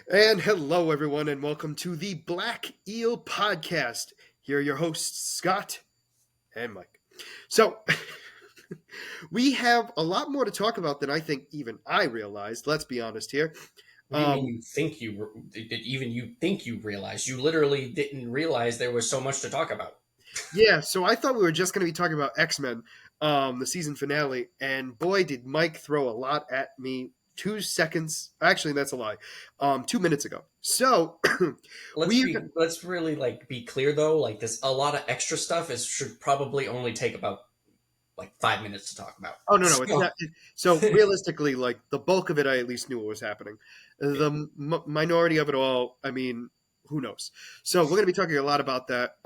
And hello, everyone, and welcome to the Black Eel Podcast. Here are your hosts, Scott and Mike. So, we have a lot more to talk about than I think even I realized. Let's be honest here. What do you mean you think even you think you realized? You literally didn't realize there was so much to talk about. Yeah, so I thought we were just going to be talking about X-Men, the season finale, and boy, did Mike throw a lot at me 2 seconds. Actually, that's a lie. 2 minutes ago. So, we Let's really be clear though. Like this, a lot of extra stuff is should probably only take about 5 minutes to talk about. Oh no, no, it's So, not. So realistically, like the bulk of it, I at least knew what was happening. The minority of it all, I mean, who knows? So we're going to be talking a lot about that.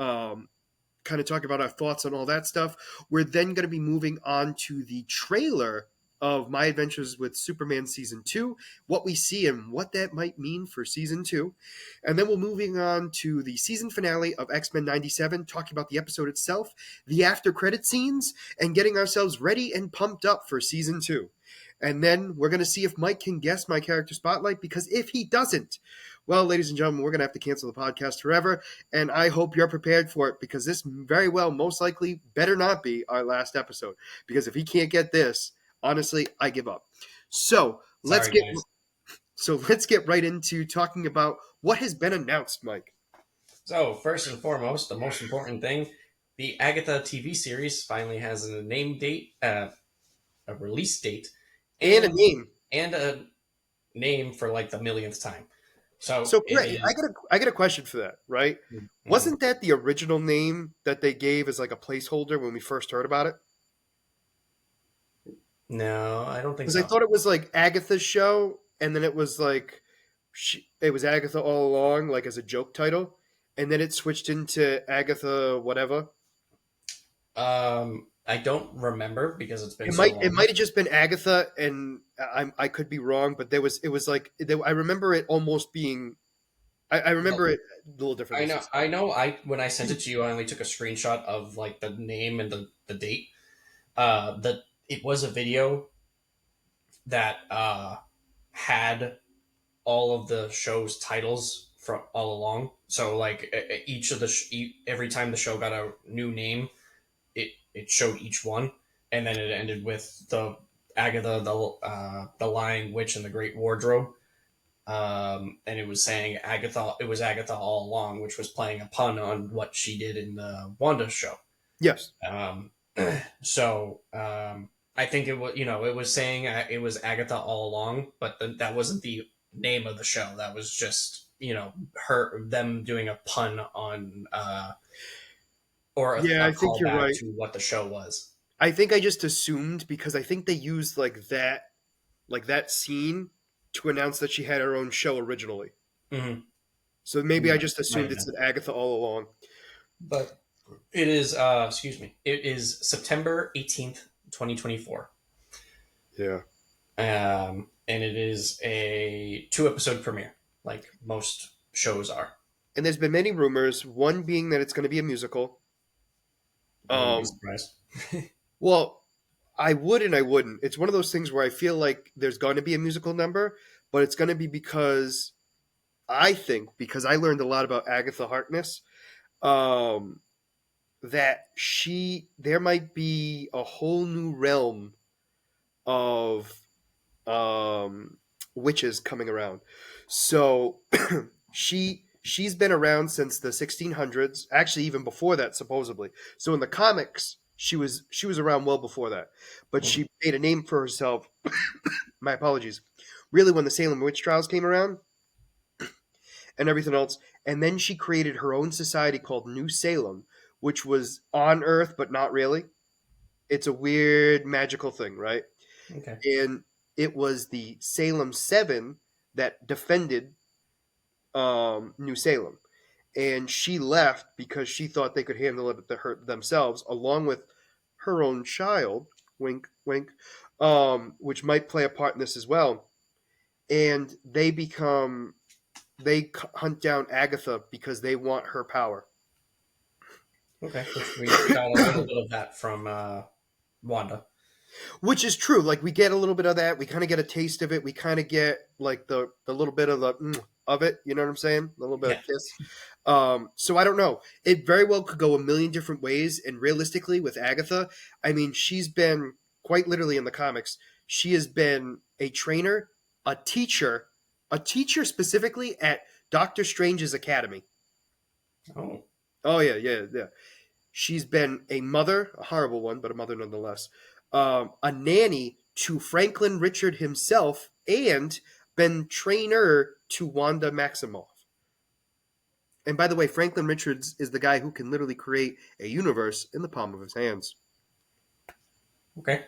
Kind of talking about our thoughts on all that stuff. We're then going to be moving on to the trailer of My Adventures with Superman Season 2, what we see and what that might mean for Season 2. And then we're moving on to the season finale of X-Men 97, talking about the episode itself, the after credit scenes, and getting ourselves ready and pumped up for Season 2. And then we're going to see if Mike can guess my character spotlight, because if he doesn't, well, ladies and gentlemen, we're going to have to cancel the podcast forever. And I hope you're prepared for it, because this very well, most likely, better not be our last episode. Because if he can't get this, honestly, I give up. So let's sorry, get guys. let's get right into talking about what has been announced, Mike. So first and foremost, the most important thing: the Agatha TV series finally has a name date, a release date, And a and name. and a name for the millionth time. So So it I is. got a question for that, right? Mhm. Wasn't that the original name that they gave as like a placeholder when we first heard about it? No, I don't think Because I so. thought it was like Agatha's show, and then it was like it was Agatha All Along, like as a joke title, and then it switched into Agatha whatever. I don't remember because it's been It so might long. have just been Agatha, and I could be wrong, but it was like I remember it almost being I Well, remember it a little differently. I know, I know. I when I sent it to you, I only took a screenshot of the name and the date. That it was a video that had all of the show's titles from all along. So each of every time the show got a new name, it showed each one, and then it ended with the Agatha, the Lying Witch, and the Great Wardrobe. And it was saying Agatha. It was Agatha All Along, which was playing a pun on what she did in the Wanda show. Yes. Um, I think it was saying it was Agatha All Along, but that wasn't the name of the show. That was just them doing a pun on or Yeah, a I think you're callback right. to what the show was. I think I just assumed because I think they used like that scene to announce that she had her own show originally. Mm-hmm. So maybe I just Might assumed have it's been, an Agatha all along. but it is. Excuse me. It is September 18th, 2024. Yeah. And it is a 2 episode premiere, like most shows are. And there's been many rumors, one being that it's going to be a musical. I wouldn't be Um, surprised. well, I would and I wouldn't. It's one of those things where I feel like there's going to be a musical number, but it's going to be because I think, because I learned a lot about Agatha Harkness, um, that there might be a whole new realm of witches coming around. So she's been around since the 1600s, actually even before that supposedly. So in the comics, she was around well before that, but she made a name for herself. My apologies. Really, when the Salem witch trials came around and everything else, and then she created her own society called New Salem, which was on Earth but not really. It's a weird magical thing, right? Okay. And it was the Salem Seven that defended New Salem, and she left because she thought they could handle it themselves, along with her own child. Wink, wink. Which might play a part in this as well. And they hunt down Agatha because they want her power. Okay. Which we got a little bit of that from Wanda. Which is true. Like we get a little bit of that. We kind of get a taste of it. We kind of get like the little bit of of it. You know what I'm saying? A little bit of Yeah. kiss. So I don't know. It very well could go a million different ways. And realistically, with Agatha, I mean, she's been quite literally in the comics. She has been a trainer, a teacher specifically at Doctor Strange's academy. Oh. Oh yeah, yeah, yeah. She's been a mother, a horrible one, but a mother nonetheless. A nanny to Franklin Richard himself, and been trainer to Wanda Maximoff. And by the way, Franklin Richards is the guy who can literally create a universe in the palm of his hands. Okay.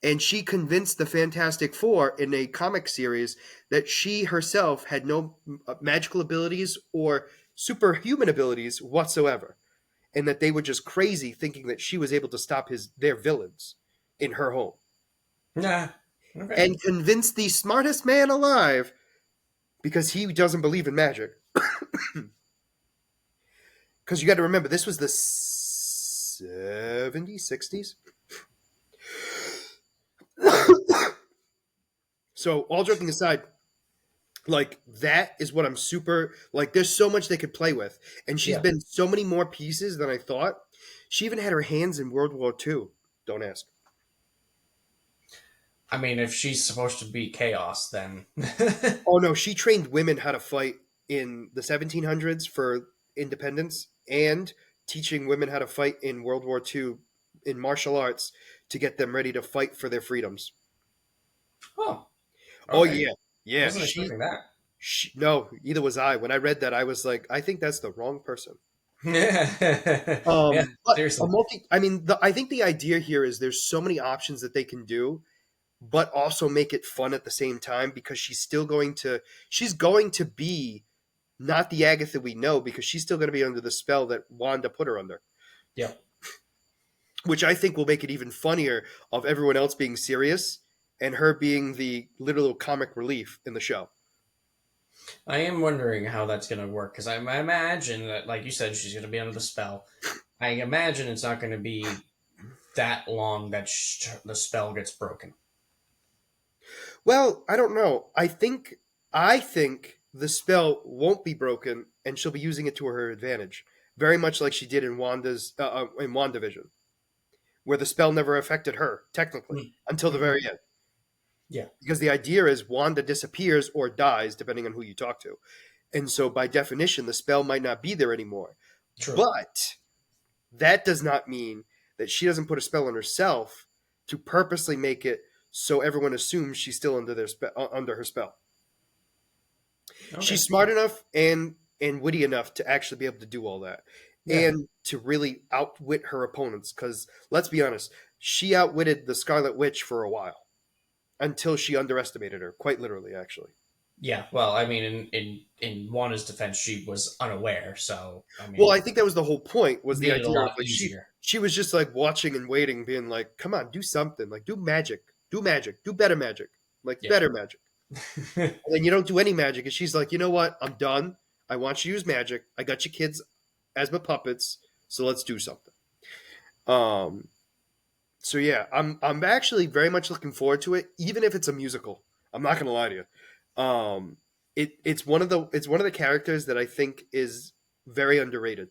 And she convinced the Fantastic Four in a comic series that she herself had no magical abilities or superhuman abilities whatsoever, and that they were just crazy thinking that she was able to stop their villains in her home. Nah. Okay. And convinced the smartest man alive, because he doesn't believe in magic. Because you got to remember, this was the 70s, 60s. So, all joking aside, like, that is what I'm super, like, there's so much they could play with. And she's Yeah. been so many more pieces than I thought. She even had her hands in World War II. Don't ask. I mean, if she's supposed to be chaos, then Oh, no, she trained women how to fight in the 1700s for independence, and teaching women how to fight in World War II in martial arts to get them ready to fight for their freedoms. oh, Oh, okay. yeah. Yeah. Wasn't expecting that. No, either was I. When I read that, I was like, I think that's the wrong person. Yeah, But seriously. I mean, I think the idea here is there's so many options that they can do, but also make it fun at the same time, because she's going to be not the Agatha we know, because she's still going to be under the spell that Wanda put her under, Yep. which I think will make it even funnier of everyone else being serious and her being the literal comic relief in the show. I am wondering how that's going to work because I imagine that, like you said, she's going to be under the spell. I imagine it's not going to be that long that the spell gets broken. Well, I don't know. I think the spell won't be broken, and she'll be using it to her advantage, very much like she did in WandaVision, where the spell never affected her technically until the Mm-hmm. very end. Yeah. Because the idea is Wanda disappears or dies, depending on who you talk to, and so by definition, the spell might not be there anymore. True. But that does not mean that she doesn't put a spell on herself to purposely make it so everyone assumes she's still under her spell. Okay. She's smart enough and witty enough to actually be able to do all that, Yeah. and to really outwit her opponents. Because let's be honest, she outwitted the Scarlet Witch for a while until she underestimated her, quite literally, actually. Yeah. Well, I mean, in Wanda's defense, she was unaware, so I Well, mean, I think that was the whole point. Was the made it a idea of lot like easier. she was just like watching and waiting, being like, "Come on, do something! Like do magic, do better magic, like Yeah. better magic." And then you don't do any magic, and she's like, "You know what? I'm done. I want you to use magic. I got you kids as my puppets, so let's do something." Um. So yeah, I'm actually very much looking forward to it, even if it's a musical. I'm not gonna lie to you. It's one of the characters that I think is very underrated.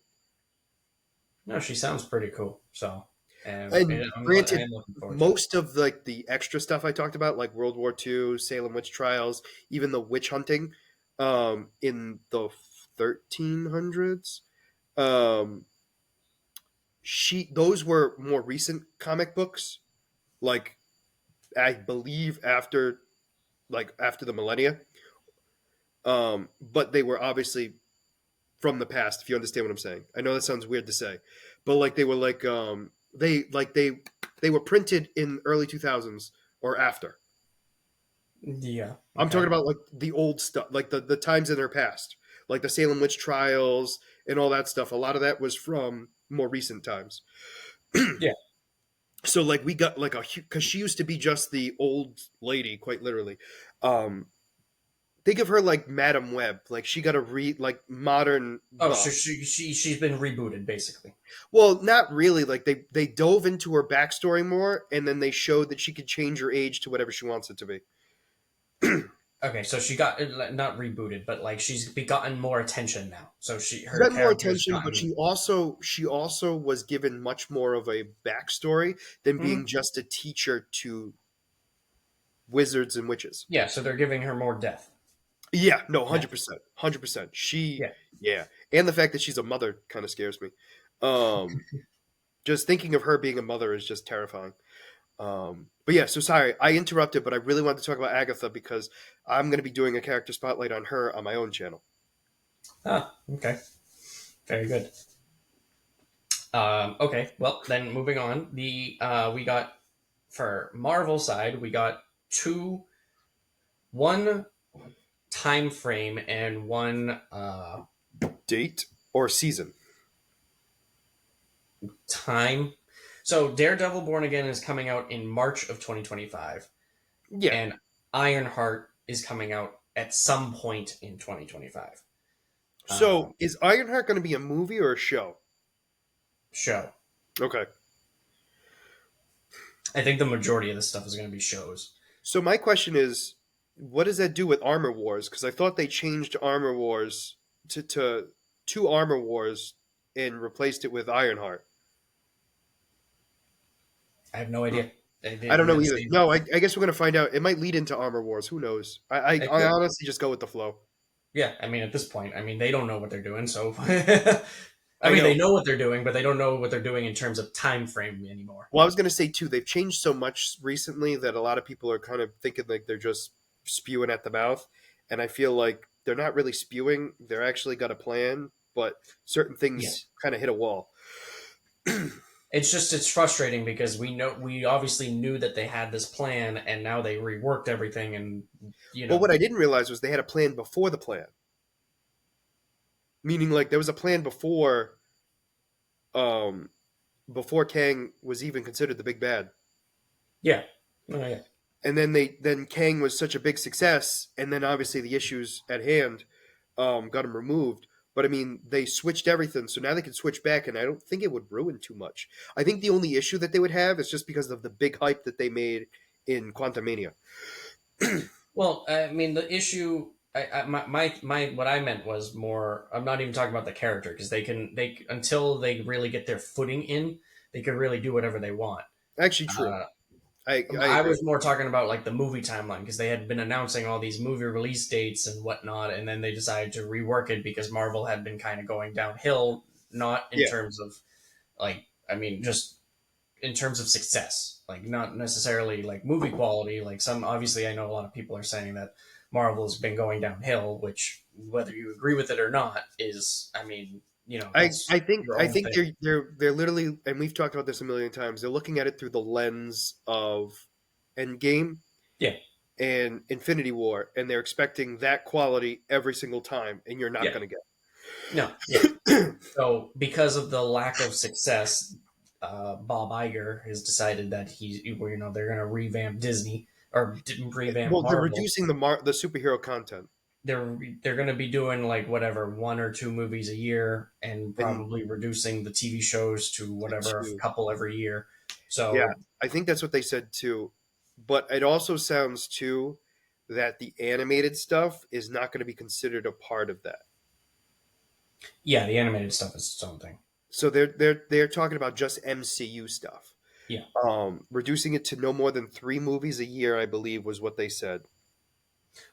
No, she sounds pretty cool. So, And I granted, am looking forward to it. most of like the extra stuff I talked about, like World War II, Salem witch trials, even the witch hunting, in the 1300s, um, those were more recent comic books. Like, I believe after the millennia, but they were obviously from the past. If you understand what I'm saying, I know that sounds weird to say, but like they were they were printed in early 2000s or after. Yeah. I'm talking Okay. about like the old stuff, like the times in their past, like the Salem witch trials and all that stuff. A lot of that was from more recent times. Yeah. So like we got like because she used to be just the old lady, quite literally. Um, think of her like Madam Web. Like she got a like modern. Oh, so she's been rebooted basically. Well, not really. Like they dove into her backstory more, and then they showed that she could change her age to whatever she wants it to be. Okay, so she got not rebooted, but like she's gotten more attention now. So She her got more character's attention, but gotten. she also was given much more of a backstory than being Mhm. just a teacher to wizards and witches. Yeah, so they're giving her more depth. Yeah, no, Yeah, 100%, 100%. yeah. Yeah, and the fact that she's a mother kind of scares me. Um, just thinking of her being a mother is just terrifying. But yeah, so sorry I interrupted, but I really wanted to talk about Agatha because I'm going to be doing a character spotlight on her on my own channel. Ah, okay, very good. Okay, well then moving on. The we got for Marvel side, we got two, one time frame and one Date or season? time. So Daredevil Born Again is coming out in March of 2025, Yeah. and Ironheart is coming out at some point in 2025. So Um, is Ironheart going to be a movie or a show? show. Okay. I think the majority of this stuff is going to be shows. So my question is, what does that do with Armor Wars? Because I thought they changed Armor Wars to Armor Wars and replaced it with Ironheart. I have no Hmm. idea. They I don't didn't know really either. say. No, I guess we're gonna find out. It might lead into Armor Wars. Who knows? I I could. honestly just go with the flow. Yeah, I mean, at this point, I mean, they don't know what they're doing. So, I I mean, they know. know what they're doing, but they don't know what they're doing in terms of time frame anymore. Well, I was gonna say too. They've changed so much recently that a lot of people are kind of thinking like they're just spewing at the mouth, and I feel like they're not really spewing. They're actually got a plan, but certain Yeah, things kind of hit a wall. it's frustrating because we obviously knew that they had this plan, and now they reworked everything, and you Well, know, what I didn't realize was they had a plan before the plan. Meaning, like there was a plan um, before Kang was even considered the big bad, yeah, oh, yeah, and then Kang was such a big success, and then obviously the issues at hand got him removed. But I mean, they switched everything, so now they can switch back, and I don't think it would ruin too much. I think the only issue that they would have is just because of the big hype that they made in Quantumania. Well, I mean, the issue, what I meant was more. I'm not even talking about the character because until they really get their footing in, they can really do whatever they want. Actually, true. Uh, I I agree. was more talking about like the movie timeline because they had been announcing all these movie release dates and whatnot, and then they decided to rework it because Marvel had been kind of going downhill, not in Yeah, terms of like, I mean, just in terms of success, like not necessarily like movie quality. Like some, obviously, I know a lot of people are saying that Marvel has been going downhill, which whether you agree with it or not is, I mean, that's your I own think thing. they're literally, and we've talked about this a million times. They're looking at it through the lens of Endgame Yeah, and Infinity War, and they're expecting that quality every single time, and you're not yeah, going to no, yeah. get. So because of the lack of success, Bob Iger has decided that they're going to revamp Disney or revamp Well, they're Marvel. reducing the superhero content, They're going to be doing like whatever one or two movies a year, and and probably reducing the TV shows to whatever a to couple every year. yeah, So I think that's what they said too. But it also sounds too that the animated stuff is not going to be considered a part of that. yeah, the animated stuff is its own thing. So they're talking about just MCU stuff. Yeah, Reducing it to no more than 3 movies a year, I believe, was what they said.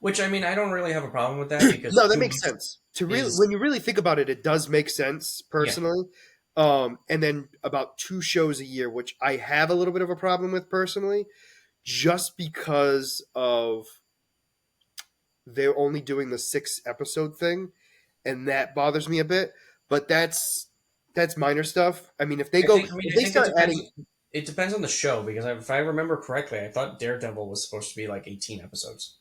which I mean, I don't really have a problem with that because No, that two makes months sense. To really, is when you really think about it, it does make sense yeah, personally. And then about 2 shows a year, which I have a little bit of a problem with personally, just because of they're only doing the 6 episode thing, and that bothers me a bit. But that's minor stuff. I mean, if I they think it start depends. adding, It depends on the show because if I remember correctly, I thought Daredevil was supposed to be like 18 episodes.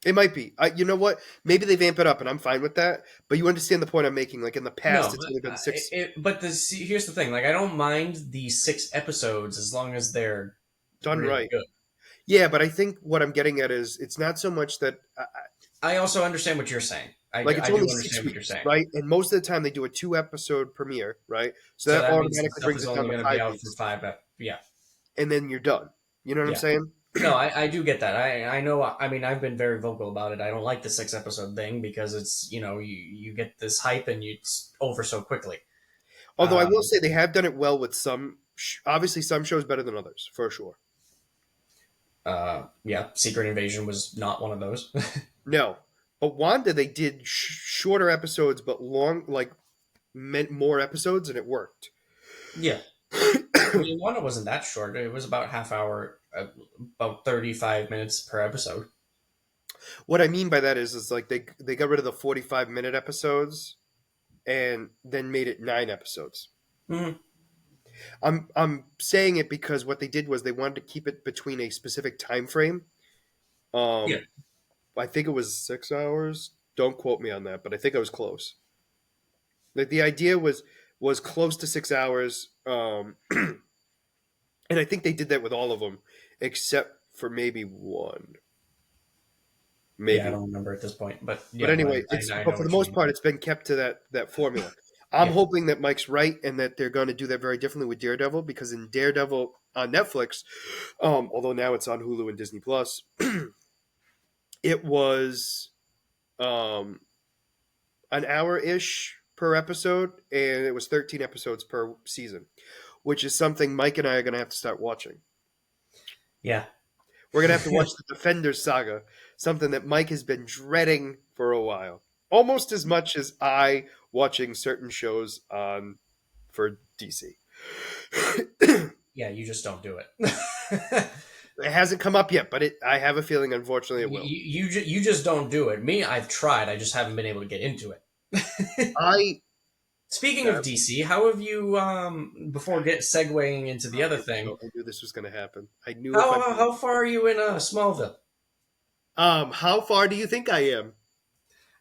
it might be. You know what? Maybe they vamp it up, and I'm fine with that. But you understand the point I'm making. Like in the past, No, it's only been six. but here's the thing: like, I don't mind the 6 episodes as long as they're Done really right. good. Yeah, but I think what I'm getting at is it's not so much that I also understand what you're saying. like it's I do only six understand what you're weeks, saying. right? And most of the time they do a 2 episode premiere, right? So So that that means the automatically stuff brings is it down only to going to be five out for weeks, five. Yeah, and then you're done. You know what I'm yeah, saying? No, I do get that. I know. I mean, I've been very vocal about it. I don't like the 6 episode thing because it's you get this hype and it's over so quickly. Although I will Um, say they have done it well with some. Obviously, some shows better than others, for sure. yeah, Secret Invasion was not one of those. No, but Wanda they did shorter episodes, but long, like meant more episodes, and it worked. Yeah, I mean, one wasn't that short. It was about half hour, about 35 minutes per episode. What I mean by that is like they got rid of the 45-minute episodes and then made it 9 episodes. Mhm. I'm saying it because what they did was they wanted to keep it between a specific time frame. Yeah, Um, I think it was 6 hours. Don't quote me on that, but I think I was close. Like the idea was close to 6 hours, and I think they did that with all of them, except for maybe one, yeah, I maybe. don't remember at this point, but But yeah, anyway, it's I but know for the what you most mean. part, it's been kept to that formula. I'm Yeah, hoping that Mike's right and that they're going to do that very differently with Daredevil because in Daredevil on Netflix, although now it's on Hulu and Disney Plus, it was um, an hour ish per episode, and it was 13 episodes per season, which is something Mike and I are going to have to start watching. yeah. We're going to have to watch the Defenders saga, something that Mike has been dreading for a while, almost as much as I watching certain shows on for DC. It Yeah, you just don't do it. hasn't come up yet, but I have a feeling, unfortunately, it will. You just don't do it. Me, I've tried. I just haven't been able to get into it. I Speaking of DC, how have you? Before get segueing into the other here we thing, go. I knew this was going to happen. I knew if I how far are you in Smallville? how far do you think I am?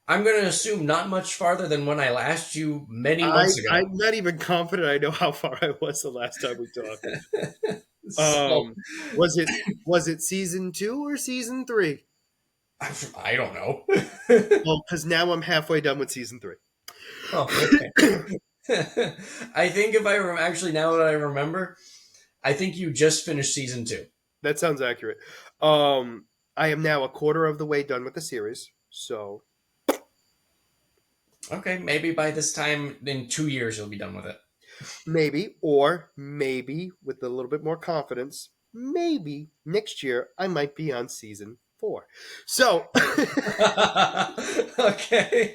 I'm going to assume not much farther than when I asked you many I months ago. I'm not even confident I know how far I was the last time we talked. So Um, was it season 2 or season 3? I don't know. Well, because now I'm halfway done with season 3. Oh, okay. I think if actually now that I remember, I think you just finished season 2. That sounds accurate. Um, I am now a quarter of the way done with the series, so Okay, maybe by this time in 2 years you'll be done with it. maybe, or maybe with a little bit more confidence, maybe next year I might be on season 4. So Okay.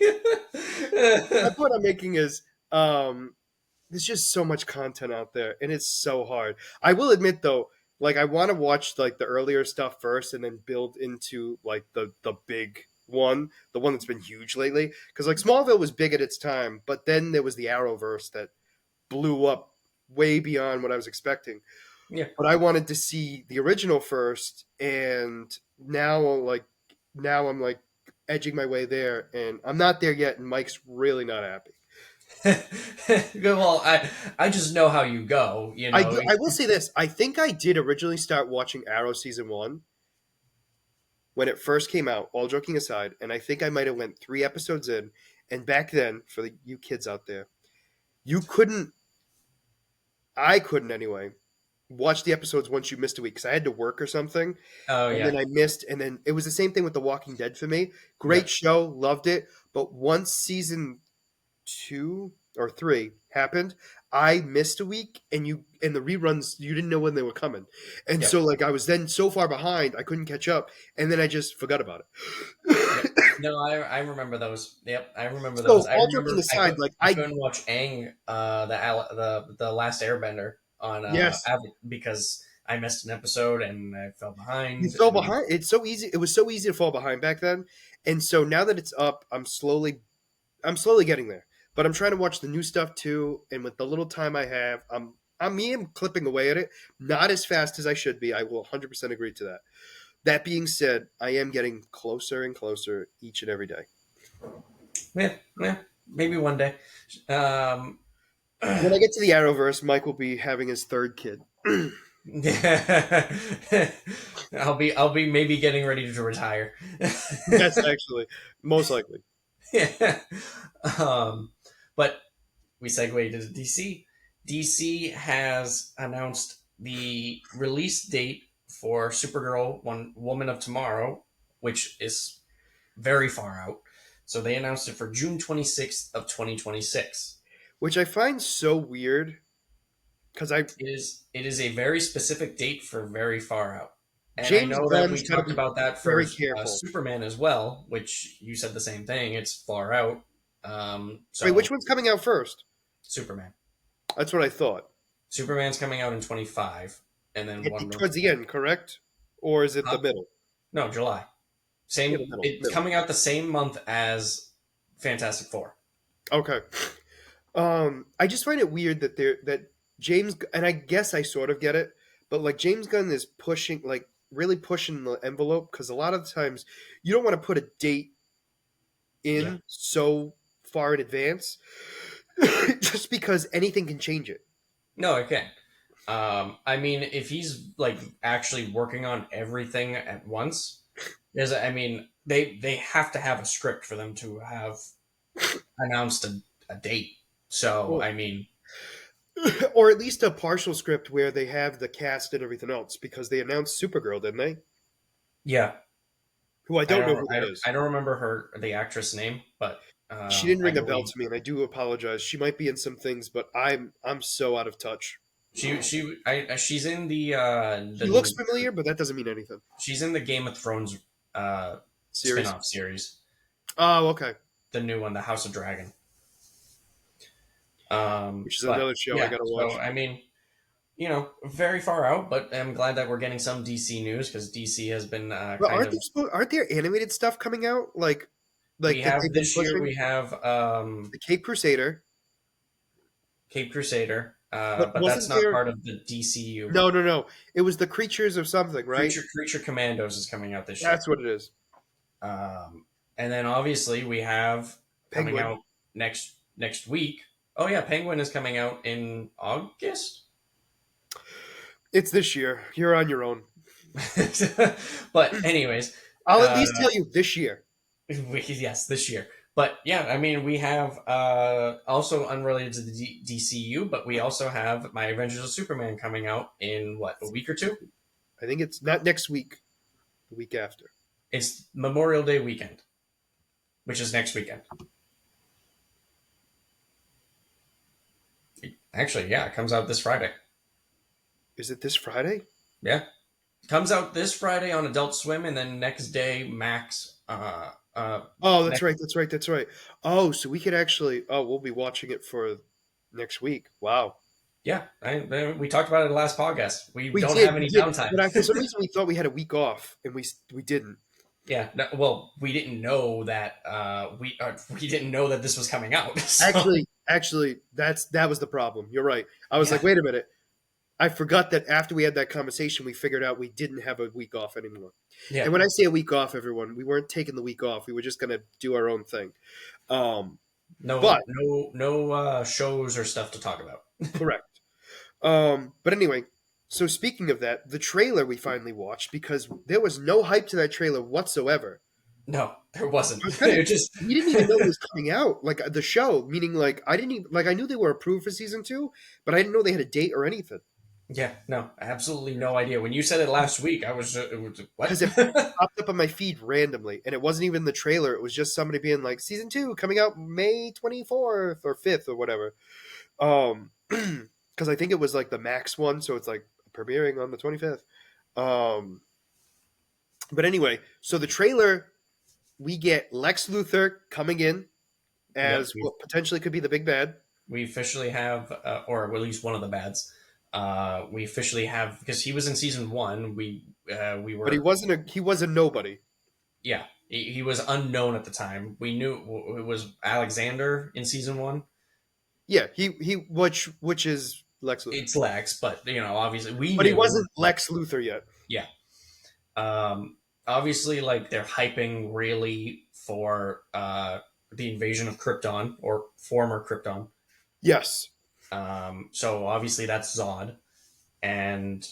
my point I'm making is there's just so much content out there, and it's so hard. I will admit though, like I want to watch like the earlier stuff first, and then build into like the big one, the one that's been huge lately. Because like Smallville was big at its time, but then there was the Arrowverse that blew up way beyond what I was expecting. Yeah. But I wanted to see the original first, and now I'm like edging my way there, and I'm not there yet, and Mike's really not happy. Well, I just know how you go. You I, know. I will say this. I think I did originally start watching Arrow season 1 when it first came out, all joking aside, and I think I might have went 3 episodes in. And back then, for you kids out there, you couldn't, I couldn't anyway, watch the episodes once you missed a week because I had to work or something. Oh And yeah. then I missed, and then it was the same thing with The Walking Dead for me. Yeah. Great show, loved it. But once season 2 or 3 happened, I missed a week, and the reruns you didn't know when they were coming, and Yeah. so like I was then so far behind I couldn't catch up, and then I just forgot about Yep. it. No, I remember those. Yep, I remember those. So I all joking remember aside, like I I couldn't watch Aang, the last Airbender on yes, because I missed an episode and I fell you behind. fell And behind. It's so easy. It was so easy to fall behind back then, and so now that it's up, I'm slowly getting there. But I'm trying to watch the new stuff too, and with the little time I have, I'm clipping away at it, not as fast as I should be. I will 100% agree to that. That being said, I am getting closer and closer each and every day. yeah, yeah, maybe one day. Um, When I get to the Arrowverse, Mike will be having his third kid. I'll be maybe getting ready to retire. Yes, actually, most likely. Yeah. Um, but we segued into DC. DC has announced the release date for Supergirl, One Woman of Tomorrow, which is very far out. So they announced it for June 26th of 2026. Which I find so weird because I It is a very specific date for very far out. And I James know that we Gunn's got to talked be about that for very careful. Superman as well, which you said the same thing. It's far out. Wait, which So one's coming out first? Superman. That's what I thought. Superman's coming out in 25, and then Wonder. Towards the end, correct? Or is it the Huh? middle? No, July. Yeah, the Same. middle. It's Middle. coming out the same month as Fantastic Four. Okay. I just find it weird that James, and I guess I sort of get it, but like James Gunn is pushing, like really pushing the envelope because a lot of times you don't want to put a date Yeah. in so far in advance, just because anything can change it. No, I can't. I mean, if he's like actually working on everything at once, I mean, they have to have a script for them to have announced a date. So, Or, I mean, or at least a partial script where they have the cast and everything else, because they announced Supergirl, didn't they? yeah, Who I I don't know don't, who I that don't, is. I don't remember the actress name, but She didn't I ring a bell believe to me, and I do apologize. She might be in some things, but I'm so out of touch. she's in She looks familiar, but that doesn't mean anything. she's in the Game of Thrones uh, Series. spin-off series, Oh, okay. the new one, the House of Dragon. Which is But another show I yeah, gotta so watch. I mean, very far out, but I'm glad that we're getting some DC news because DC has been But kind of. aren't there animated stuff coming out We like that have they've been this year. pushing? We have The Cape Crusader, Cape Crusader, but but that's wasn't not there? part of the DCU. No, no, no. It was the Creatures of something, right? Creature Commandos is coming out this year, That's what it is. and then obviously we have coming Penguin. out next week. Oh yeah, Penguin is coming out in August. It's this year. You're on your own. But anyways, I'll at uh, least tell you this year. yes, this year. But yeah, I mean, we have also unrelated to the DCU, but we also have My Adventures of Superman coming out in what, a week or two? I think it's not next week. The week after. It's Memorial Day weekend, which is next weekend. Actually, yeah, it comes out this Friday. Is it this Friday? Yeah, it comes out this Friday on Adult Swim, and then next day Max. Oh, that's Next, right. That's right. That's right. Oh, so we could actually. Oh, we'll be watching it for next week. Wow. yeah, we talked about it in the last podcast. We We don't did. have We any did. downtime. But for some reason, we thought we had a week off, and we didn't. Yeah, no, well, we didn't know that we didn't know that this was coming out. So, Actually, that was the problem. You're right. I was yeah, like, wait a minute. I forgot that after we had that conversation, we figured out we didn't have a week off anymore. yeah, And when I say a week off, everyone, we weren't taking the week off. We were just going to do our own thing. Um, no, but no shows or stuff to talk about. correct. But anyway, so speaking of that, the trailer we finally watched because there was no hype to that trailer whatsoever. No, there I wasn't. was kind of It just we didn't even know it was coming out, like the show. Meaning, like I didn't even like I knew they were approved for season 2, but I didn't know they had a date or anything yeah, no, absolutely no idea. When you said it last week, it was what? because it popped up on my feed randomly, and it wasn't even the trailer. It was just somebody being like, "Season 2 coming out May 24th or 5th or whatever." Because I think it was like the Max one, so it's like premiering on the 25th. But anyway, so the trailer we get Lex Luthor coming in Yep, as what potentially could be the big bad. we officially have, or at least one of the bads. We officially have because he was in season one. We But he were wasn't he was a nobody. yeah, he was unknown at the time. We knew it was Alexander in season one. Yeah, he which is Lex Luthor. It's Lex, but obviously we But he knew. wasn't Lex Luthor yet. Yeah. Obviously, like they're hyping really for the invasion of Krypton or former Krypton. Yes. So obviously that's Zod, and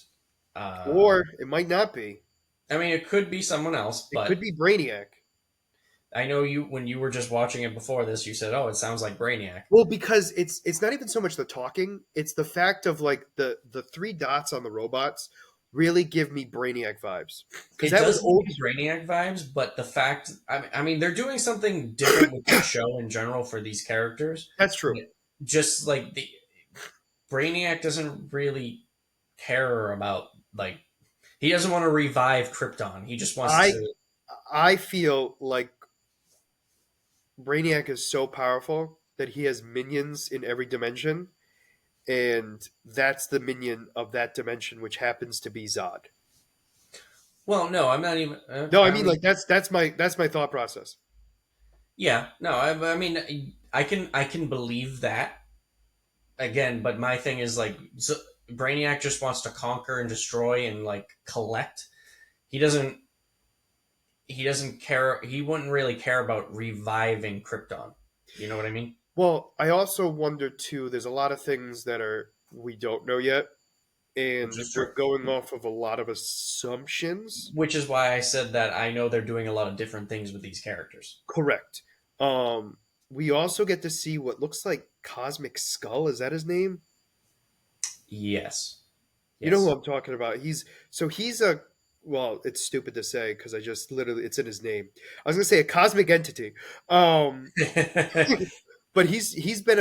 Or it might not be. I mean it could be someone else, It could but be Brainiac. I know you when you were just watching it before this, you said, "Oh, it sounds like Brainiac." Well, because it's not even so much the talking, it's the fact of like the three dots on the robots. really give me Brainiac vibes because It that was does give old. me Brainiac vibes, but the fact, I mean, they're doing something different with the show in general for these characters. That's true. But just like the Brainiac doesn't really care about, like, he doesn't want to revive Krypton. He just wants I to. I feel like Brainiac is so powerful that he has minions in every dimension, and that's the minion of that dimension, which happens to be Zod. Well, no, I'm not even. No, I I mean mean, like that's my thought process. yeah, no, I mean, I can believe that again, but my thing is like, Brainiac just wants to conquer and destroy and like collect. He doesn't. He doesn't care. He wouldn't really care about reviving Krypton. You know what I mean? Well, I also wonder too. There's a lot of things that are we don't know yet, Which and is we're true. going off of a lot of assumptions. Which is why I said that I know they're doing a lot of different things with these characters. Correct. We also get to see what looks like Cosmic Skull. Is that his name? Yes. You know who Yes. I'm talking about. He's a well, it's stupid to say because I just literally it's in his name. I was gonna say a cosmic entity. Um, but he's been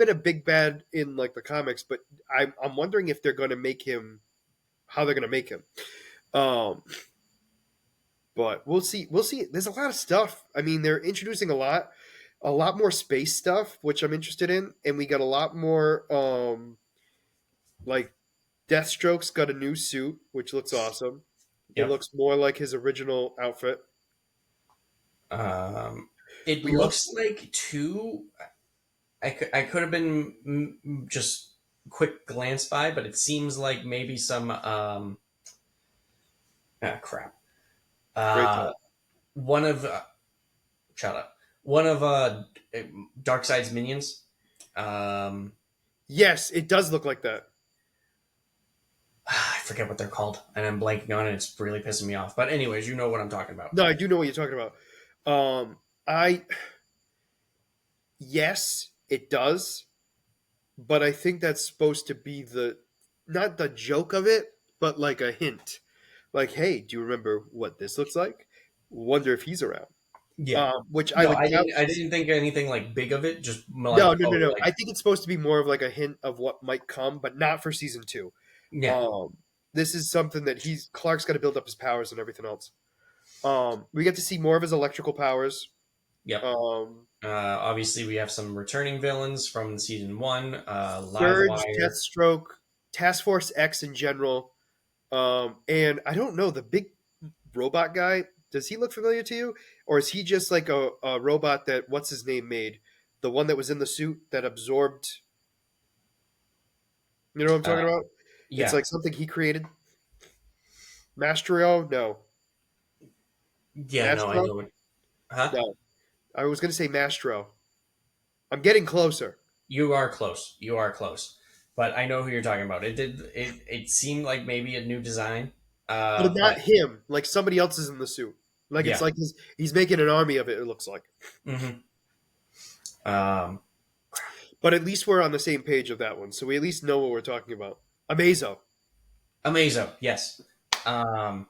a big bad in like the comics, but I'm wondering if they're gonna make him how they're gonna make him. Um, but we'll see. We'll see. There's a lot of stuff. I mean, they're introducing a lot more space stuff, which I'm interested in, and we got a lot more like Deathstroke's got a new suit, which looks awesome. It Yep. looks more like his original outfit. Um, it We also looks like two. I could have been just quick glance by, but it seems like maybe some crap. great Uh, thought. one of shut up. One of Darkseid's minions. Um, Yes, it does look like that. I forget what they're called, and I'm blanking on it. It's really pissing me off. But anyways, you know what I'm talking about. No, I do know what you're talking about. I yes, it does, but I think that's supposed to be the not the joke of it, but like a hint. Like, hey, do you remember what this looks like? Wonder if he's around. Yeah. Which I No, would I doubt. didn't. I didn't think anything like big of it. Just No, like, no, oh, no, no. like, I think it's supposed to be more of like a hint of what might come, but not for season two. yeah, Um, this is something that Clark's got to build up his powers and everything else. We get to see more of his electrical powers. yep. Um, Obviously, we have some returning villains from season one. Surge, Livewire. Deathstroke, Task Force X in general, and I don't know the big robot guy. Does he look familiar to you, or is he just like a robot that what's his name made? The one that was in the suit that absorbed. You know what I'm Uh, talking about? It's yeah, like something he created. Mastro? No. yeah. No, I Mastro? know it. Huh? No. I was going to say Mastro. I'm getting closer. You are close. You are close. But I know who you're talking about. It did. It seemed like maybe a new design. But But not him. Like somebody else is in the suit. Like it's yeah. like he's making an army of it, it looks like. hmm Um, But at least we're on the same page of that one. So we at least know what we're talking about. Amazo. Amazo. Yes. Um,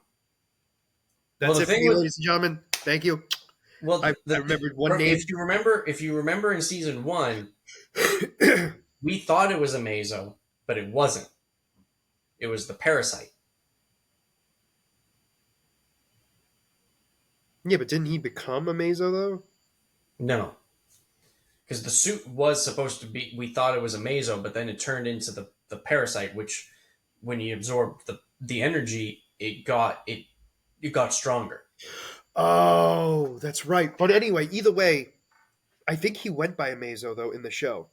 well, That's the it for thing me, with ladies and gentlemen. Thank you. well, I remembered one name. if you remember in season one, we thought it was Amazo, but it wasn't. It was the parasite. Yeah, but didn't he become Amazo though? No, because the suit was supposed to be. We thought it was Amazo, but then it turned into the parasite, which when he absorbed the energy, it got stronger. Oh, that's right. But anyway, either way, I think he went by Amazo though in the show.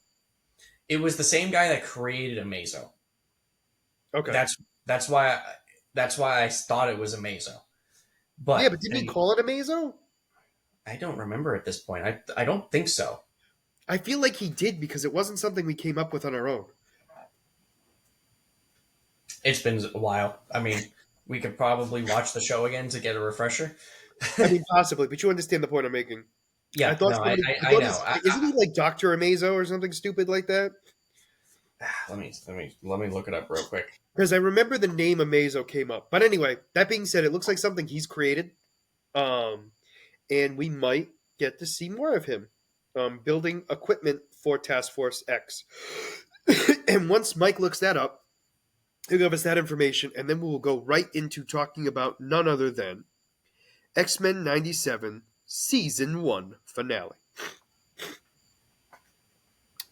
It was the same guy that created Amazo. Okay. That's why that's why I thought it was Amazo. Yeah, But but didn't he then call it Amazo? I don't remember at this point. I don't think so. I feel like he did because it wasn't something we came up with on our own. It's been a while. I mean, we could probably watch the show again to get a refresher. I mean, possibly, but you understand the point I'm making. I Yeah, thought no, somebody, I I thought know. isn't he like Doctor Amazo or something stupid like that? let me look it up real quick. Because I remember the name Amazo came up. But anyway, that being said, it looks like something he's created. Um, and we might get to see more of him building equipment for Task Force X. And once Mike looks that up, he'll give us that information, and then we will go right into talking about none other than X-Men 97 Season 1 finale.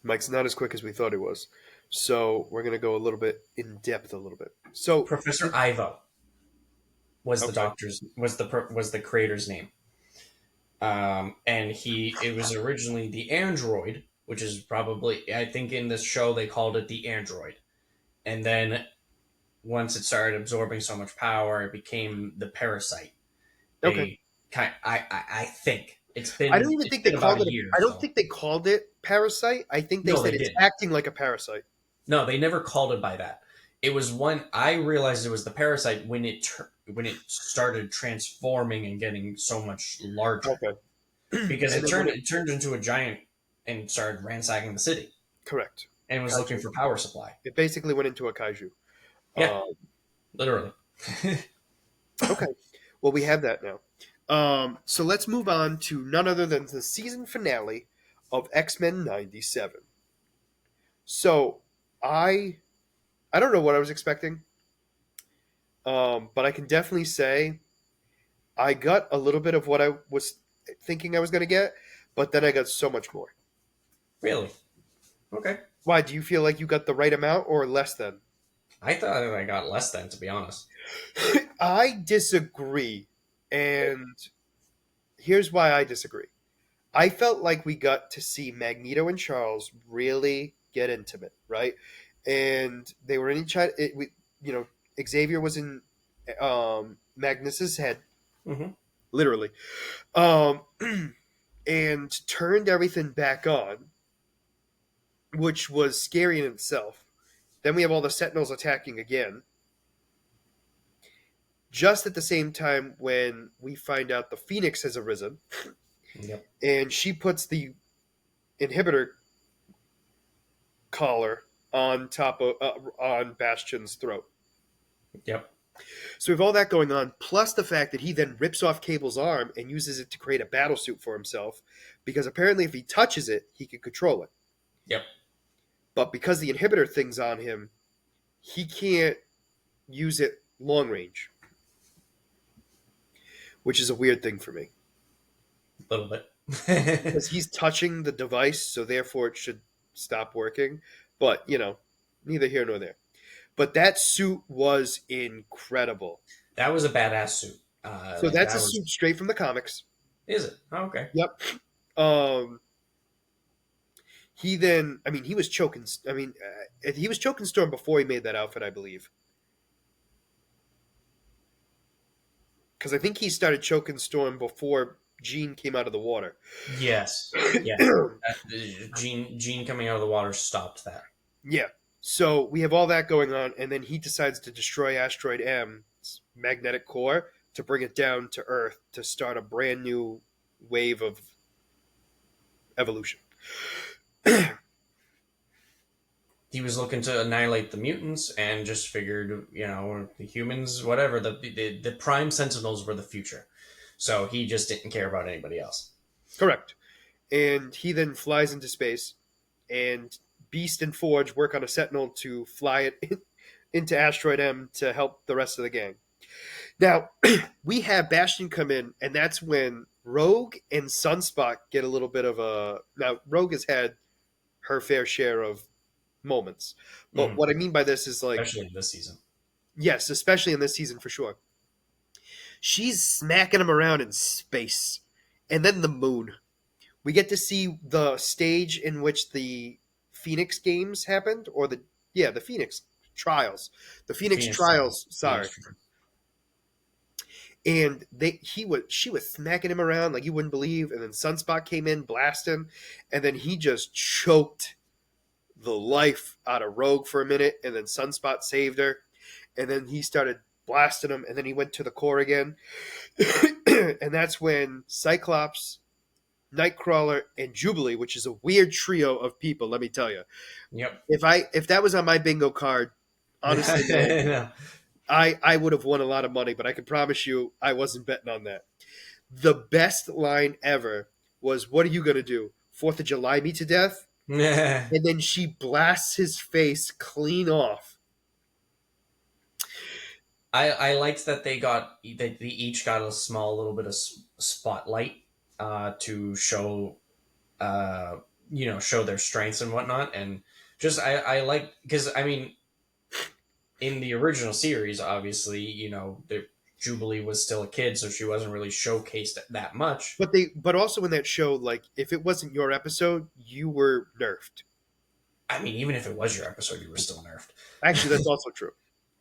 Mike's not as quick as we thought he was. So we're going to go a little bit in depth a little bit. So Professor Ivo was the okay. doctor's was the creator's name. And it was originally the android, which is probably, I think in this show they called it the android. And then once it started absorbing so much power, it became the parasite. Okay. I think I don't even it's think they been about called a it year. I don't So think they called it Parasite. I think they no, said they it's did. acting like a parasite. No, they never called it by that. It was one I realized it was the parasite when when it started transforming and getting so much larger Okay. because And then when it turned into a giant and started ransacking the city correct. and was looking Kaiju. for power supply. It basically went into a kaiju. Yeah, Um, literally. okay. Well, we have that now. So let's move on to none other than the season finale of X-Men 97. So I I don't know what I was expecting, but I can definitely say I got a little bit of what I was thinking I was going to get, but then I got so much more. Really? Okay. Why do you feel like you got the right amount or less than? I thought I got less than, to be honest. I disagree, and here's why I disagree. I felt like we got to see Magneto and Charles really get intimate, right? And they were in each other. You know, Xavier was in Magnus's head, Hmm. literally, um, and turned everything back on, which was scary in itself. Then we have all the Sentinels attacking again, just at the same time when we find out the Phoenix has arisen, Yep. and she puts the inhibitor collar on top of on Bastion's throat. Yep. So we have all that going on, plus the fact that he then rips off Cable's arm and uses it to create a battle suit for himself, because apparently if he touches it, he can control it. Yep. But because the inhibitor thing's on him, he can't use it long range, which is a weird thing for me. A little bit. Because he's touching the device, so therefore it should stop working. But, neither here nor there. But that suit was incredible. That was a badass suit. So that's a that was. suit straight from the comics. Is it? Oh, okay. Yep. Um, he then, he was choking. He was choking Storm before he made that outfit, I believe. Because I think he started choking Storm before Jean came out of the water. Yes. Yeah. Jean coming out of the water stopped that. Yeah. So we have all that going on, and then he decides to destroy Asteroid M's magnetic core to bring it down to Earth to start a brand new wave of evolution. He was looking to annihilate the mutants and just figured, the humans, whatever, the prime sentinels were the future. So he just didn't care about anybody else. Correct. And he then flies into space, and Beast and Forge work on a Sentinel to fly it into Asteroid M to help the rest of the gang. Now, we have Bastion come in, and that's when Rogue and Sunspot get a little bit of a. Now, Rogue has had her fair share of moments. But what I mean by this is like. Especially this season. Yes, especially in this season for sure. She's smacking him around in space. And then the moon. We get to see the stage in which the Phoenix games happened, or the Phoenix trials. The Phoenix trials, sorry. And she was smacking him around like you wouldn't believe, and then Sunspot came in blasting, and then he just choked the life out of Rogue for a minute, and then Sunspot saved her, and then he started blasting him, and then he went to the core again. And that's when Cyclops Nightcrawler, and Jubilee, which is a weird trio of people. Let me tell you, Yep. if that was on my bingo card, honestly, man, No. I would have won a lot of money. But I can promise you, I wasn't betting on that. The best line ever was, "What are you gonna do? Fourth of July me to death?" And then she blasts his face clean off. I liked that they each got a small little bit of spotlight to show show their strengths and whatnot, and just I like because I mean in the original series, obviously, Jubilee was still a kid, so she wasn't really showcased that much. But also in that show, like if it wasn't your episode, you were nerfed. I mean, even if it was your episode, you were still nerfed. Actually, that's also true.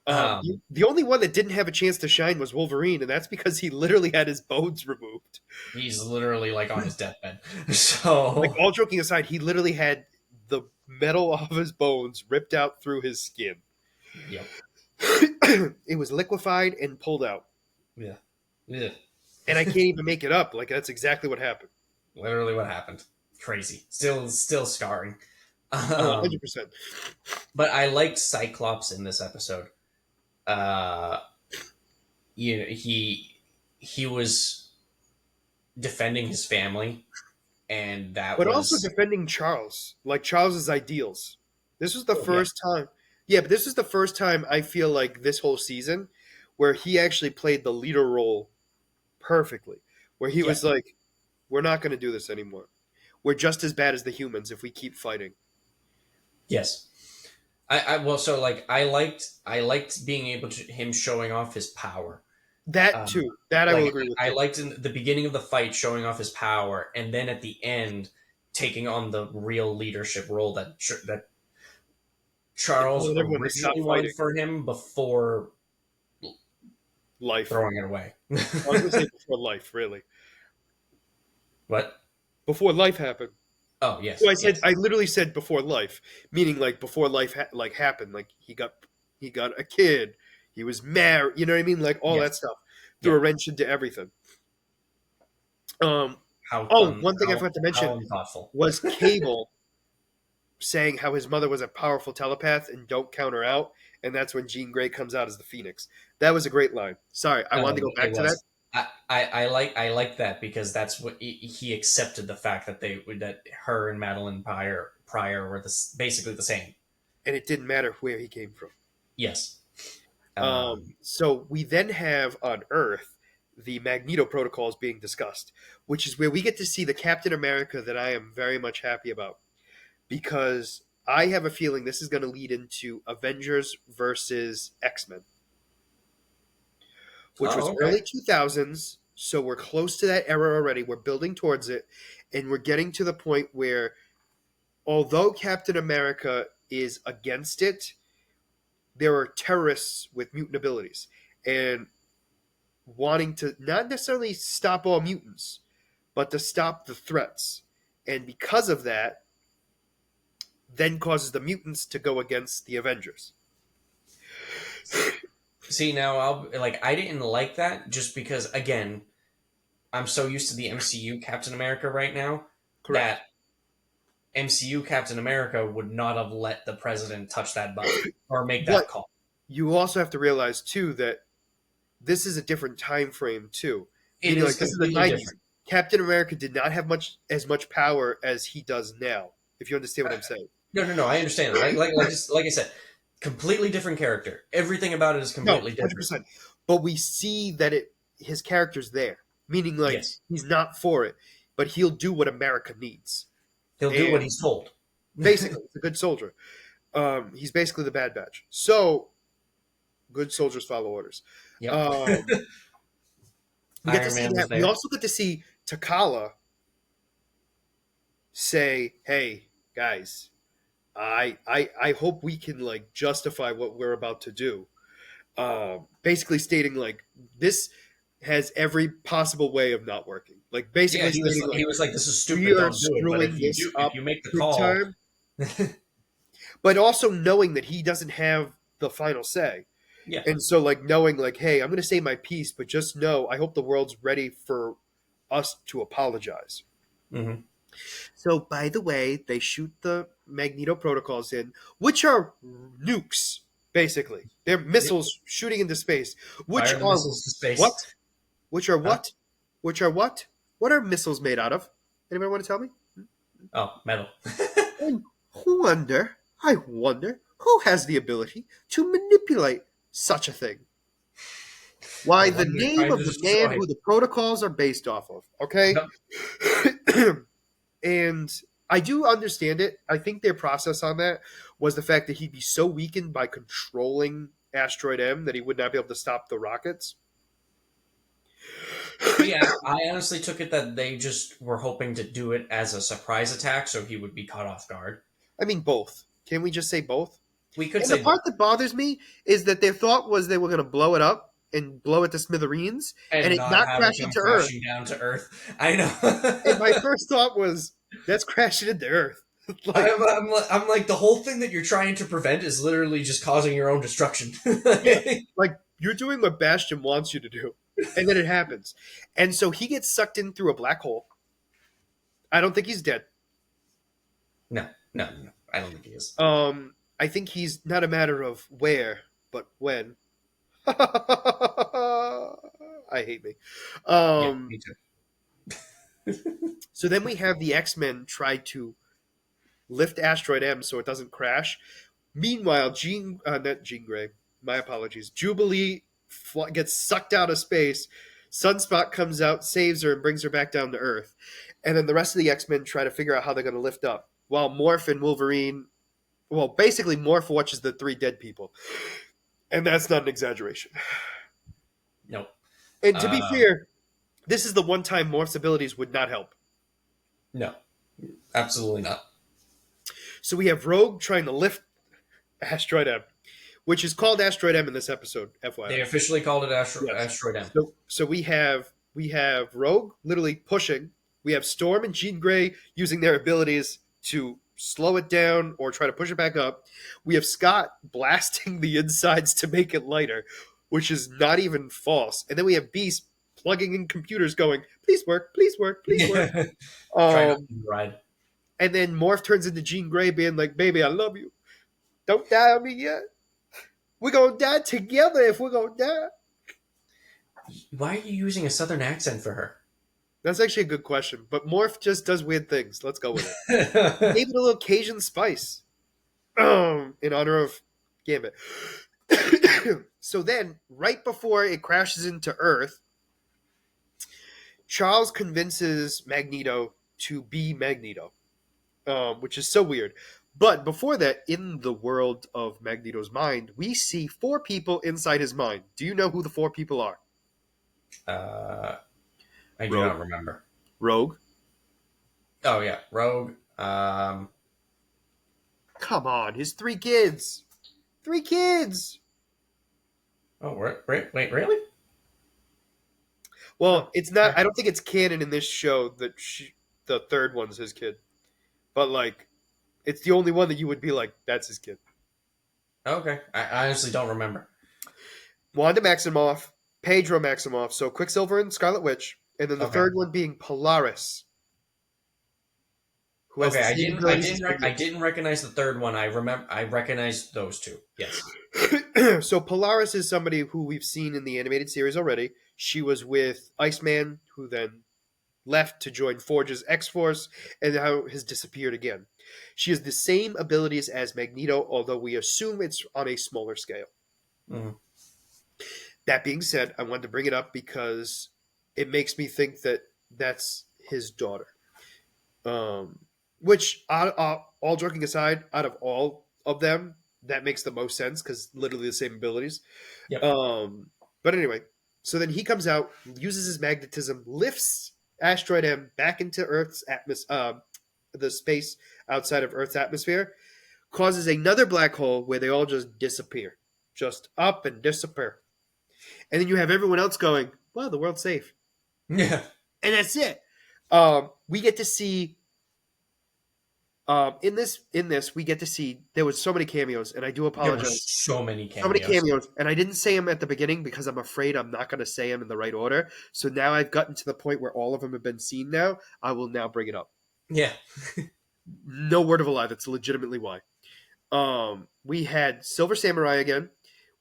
Um, The only one that didn't have a chance to shine was Wolverine, and that's because he literally had his bones removed. he's literally like on his deathbed. Like So, all joking aside, he literally had the metal off his bones ripped out through his skin. yep. It was liquefied and pulled out, Yeah. Yeah. and I can't even make it up. Like that's exactly what happened. Literally what happened. Crazy. Still scarring. Oh, Um, 100%. but I liked Cyclops in this episode. Uh, he was defending his family, and that But also was defending Charles, like Charles's ideals. This was the oh, yeah, first time. Yeah, but this is the first time I feel like this whole season where he actually played the leader role perfectly. Where he yeah, was like, "We're not going to do this anymore. We're just as bad as the humans if we keep fighting." yes. I well, so like I liked being able to him showing off his power. That Um, too. That I will like agree with I you. liked in the beginning of the fight showing off his power, and then at the end taking on the real leadership role that And Charles telling everyone to stop originally wanted fighting. for him before Life. throwing it away. I was going to say before life, really. What? Before life happened. Oh So yes, I said, yes, I literally said before life, meaning like before life like happened. Like he got a kid, he was married. You know what I mean? Like all that yes, stuff threw a yep. wrench into everything. Um. How Oh, un, one thing I how forgot to how mention unthoughtful. was Cable saying how his mother was a powerful telepath and don't count her out, and that's when Jean Grey comes out as the Phoenix. That was a great line. Sorry, I wanted to go It back to that. was. I like that because that's what he accepted the fact that her and Madeline Pryor were basically the same. And it didn't matter where he came from. Yes. Um, So we then have on Earth the Magneto protocols being discussed, which is where we get to see the Captain America that I am very much happy about because I have a feeling this is going to lead into Avengers versus X-Men, which was oh, okay. early 2000s. So we're close to that era already. We're building towards it, and we're getting to the point where, although Captain America is against it, there are terrorists with mutant abilities. And wanting to not necessarily stop all mutants, but to stop the threats. And because of that, then causes the mutants to go against the Avengers. See now, I didn't like that just because again I'm so used to the MCU Captain America right now Correct. that MCU Captain America would not have let the president touch that button or make But that call. you also have to realize too that this is a different time frame too. It Meaning is like this is the completely 90s. different. Captain America did not have much power as he does now, if you understand what I'm saying. No, no, no. I understand. Like I said, completely different character. Everything about it is No, completely different. 100%. But we see that his character's there. Meaning like Yes, he's not for it, but he'll do what America needs. he'll do what And he's told. basically, he's a good soldier. He's basically the Bad Batch. So, good soldiers follow orders. Yep. Um, we get to Iron see Man was that. We there. also get to see Takala say, "Hey guys, I hope we can like justify what we're about to do." Basically stating like this has every possible way of not working. Like Yeah, basically he was stating he like was like, "This is we stupid. are Don't do it." But screwing this if up you make the big call, time, but also knowing that he doesn't have the final say. yeah, And so like knowing like, hey, I'm gonna say my piece, but just know I hope the world's ready for us to apologize. Mm-hmm. So, by the way, they shoot the Magneto protocols in, which are nukes, basically. They're Yep. missiles shooting into space, which Fire the are missiles to space. what? Which are Huh? what? Which are what? What are missiles made out of? Anybody want to tell me? Oh, metal. And I wonder, who has the ability to manipulate such a thing? The Why, the one they're name trying to of the man destroy. who the protocols are based off of, okay? Yep. And I do understand it. I think their process on that was the fact that he'd be so weakened by controlling Asteroid M that he would not be able to stop the rockets. Yeah, I honestly took it that they just were hoping to do it as a surprise attack, so he would be caught off guard. I mean, both. Can we just say both? We could And the say both, part that bothers me is that their thought was they were going to blow it up and blow it to smithereens and and it not not have it crash come into Earth. crashing down to Earth. I And my know. first thought was, that's crashing into Earth. like, I'm like the whole thing that you're trying to prevent is literally just causing your own destruction. yeah, like you're doing what Bastion wants you to do. And then it happens. And so he gets sucked in through a black hole. I don't think he's dead. No, no, I don't think he is. I think he's not a matter of where, but when. I hate me. Yeah, Um, me too. so then we have the X-Men try to lift Asteroid M so it doesn't crash. Meanwhile, not Jean Grey, my apologies, Jubilee gets sucked out of space. Sunspot comes out, saves her, and brings her back down to Earth. And then the rest of the X-Men try to figure out how they're going to lift up. While Morph and Wolverine, well, basically Morph watches the three dead people. And that's not an exaggeration. Nope. And to be Um, fair, this is the one time Morph's abilities would not help. no, absolutely not. So we have Rogue trying to lift Asteroid M, which is called Asteroid M in this episode, They FYI. officially called it Yes. Asteroid M. So we have Rogue literally pushing. We have Storm and Jean Grey using their abilities to slow it down or try to push it back up. We have Scott blasting the insides to make it lighter, which is not even false. And then we have Beast plugging in computers going, please work, please work, please work. Yeah. Trying to Um, ride. and then Morph turns into Jean Grey being like, baby, I love you. Don't die on me yet. We're going to die together if we're going to die. Why are you using a southern accent for her? That's actually a good question. But Morph just does weird things. Let's go with it. He gave it a little Cajun spice in honor of Gambit. So then, right before it crashes into Earth, Charles convinces Magneto to be Magneto, which is so weird. But before that, in the world of Magneto's mind, we see four people inside his mind. Do you know who the four people are? uh, I do Rogue. not remember. Rogue. Oh yeah, Rogue. Come on, his three kids. Three kids. Oh, wait, really? Well, Oh, it's not. okay. I don't think it's canon in this show that the third one's his kid. But like, it's the only one that you would be like, that's his kid. Okay. I honestly don't remember. Wanda Maximoff, Pedro Maximoff, so Quicksilver and Scarlet Witch, and then the Okay. third one being Polaris, who has Okay. the same abilities as I didn't recognize the third one. I recognized those two. Yes. Magneto. So Polaris is somebody who we've seen in the animated series already. She was with Iceman, who then left to join Forge's X-Force, and now has disappeared again. She has the same abilities as Magneto, although we assume it's on a smaller scale. Mhm. That being said, I wanted to bring it up because it makes me think that that's his daughter. Which, all joking aside, out of all of them, that makes the most sense because literally the same abilities. Yep. But anyway, so then he comes out, uses his magnetism, lifts Asteroid M back into Earth's atmosphere, the space outside of Earth's atmosphere, causes another black hole where they all just disappear, just up and disappear. And then you have everyone else going, "Well, the world's safe," Yeah. and that's it. We get to see In this, we get to see there was so many cameos, and I do There were apologize. so many So many cameos. cameos, and I didn't say them at the beginning because I'm afraid I'm not going to say them in the right order. So now I've gotten to the point where all of them have been seen. Now I will now bring it up. Yeah. No word of a lie. That's legitimately why. We had Silver Samurai again.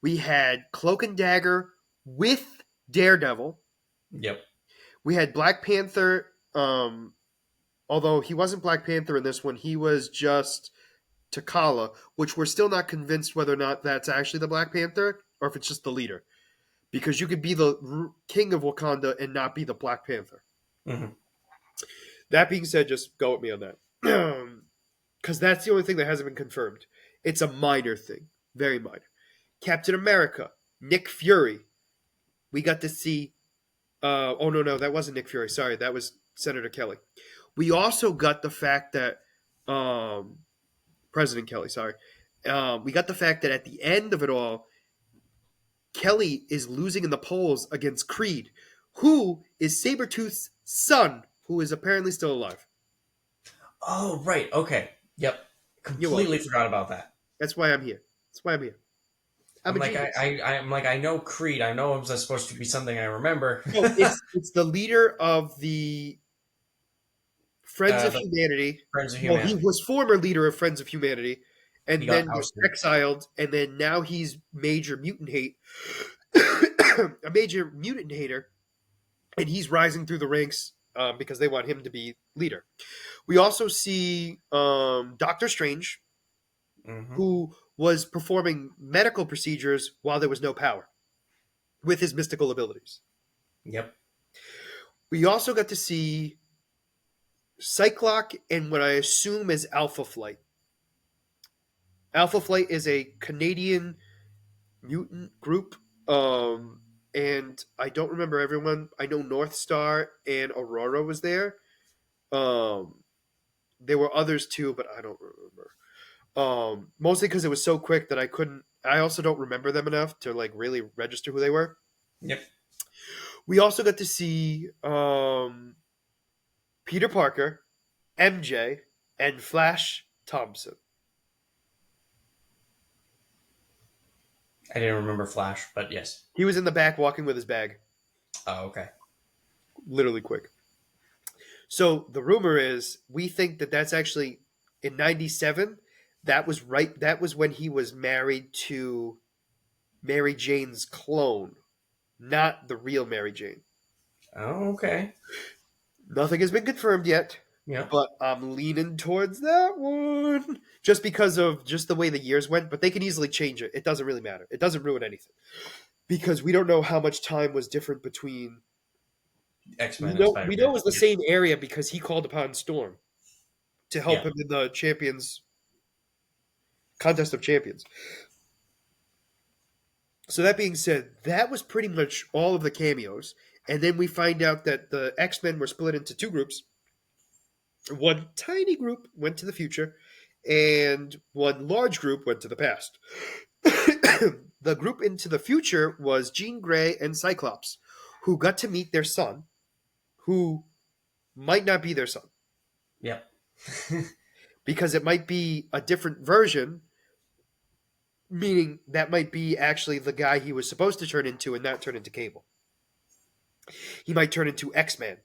We had Cloak and Dagger with Daredevil. Yep. We had Black Panther. Although he wasn't Black Panther in this one, he was just T'Challa, which we're still not convinced whether or not that's actually the Black Panther or if it's just the leader. Because you could be the king of Wakanda and not be the Black Panther. Hmm. That being said, just go with me on that. Because that's the only thing that hasn't been confirmed. It's a minor thing. Very minor. Captain America, Nick Fury. We got to see. Oh, no, that wasn't Nick Fury. Sorry, that was Senator Kelly. We also got the fact that. President Kelly, sorry. We got the fact that at the end of it all, Kelly is losing in the polls against Creed, who is Sabretooth's son, who is apparently still alive. Oh, right. Okay. Yep. You're Completely welcome. forgot about that. That's why I'm here. That's why I'm here. I'm I'm a like, genius. I'm like, I know Creed. I know it was supposed to be something I remember. No, it's the leader of the Friends of The Humanity. Friends of Well, he Humanity. was former leader of Friends of Humanity, He and got then was ousted. exiled, and then now he's major mutant hate, a major mutant hater, and he's rising through the ranks because they want him to be leader. We also see Doctor Strange, Hmm. who was performing medical procedures while there was no power with his mystical abilities. Yep. We also got to see Cyclops and what I assume is Alpha Flight. Alpha Flight is a Canadian mutant group, and I don't remember everyone. I know North Star and Aurora was there. Um, there were others too, but I don't remember. Mostly because it was so quick that I couldn't. I also don't remember them enough to like really register who they were. Yep. We also got to see Peter Parker, MJ, and Flash Thompson. I didn't remember Flash, but yes. He was in the back walking with his bag, Oh, okay. literally quick. So the rumor is we think that that's actually in '97. That was right. That was when he was married to Mary Jane's clone, not the real Mary Jane. Oh, okay. Nothing has been confirmed yet, Yeah. but I'm leaning towards that one just because of just the way the years went. But they can easily change it. It doesn't really matter. It doesn't ruin anything because we don't know how much time was different between. X We Men and know Spider we know it Man. was the Yeah. same area because he called upon Storm to help Yeah. him in the Champions contest of champions. So that being said, that was pretty much all of the cameos. And then we find out that the X-Men were split into two groups. One tiny group went to the future, and one large group went to the past. The group into the future was Jean Grey and Cyclops, who got to meet their son, who might not be their son, Yep. because it might be a different version, meaning that might be actually the guy he was supposed to turn into and not turn into Cable. He might turn into X-Man.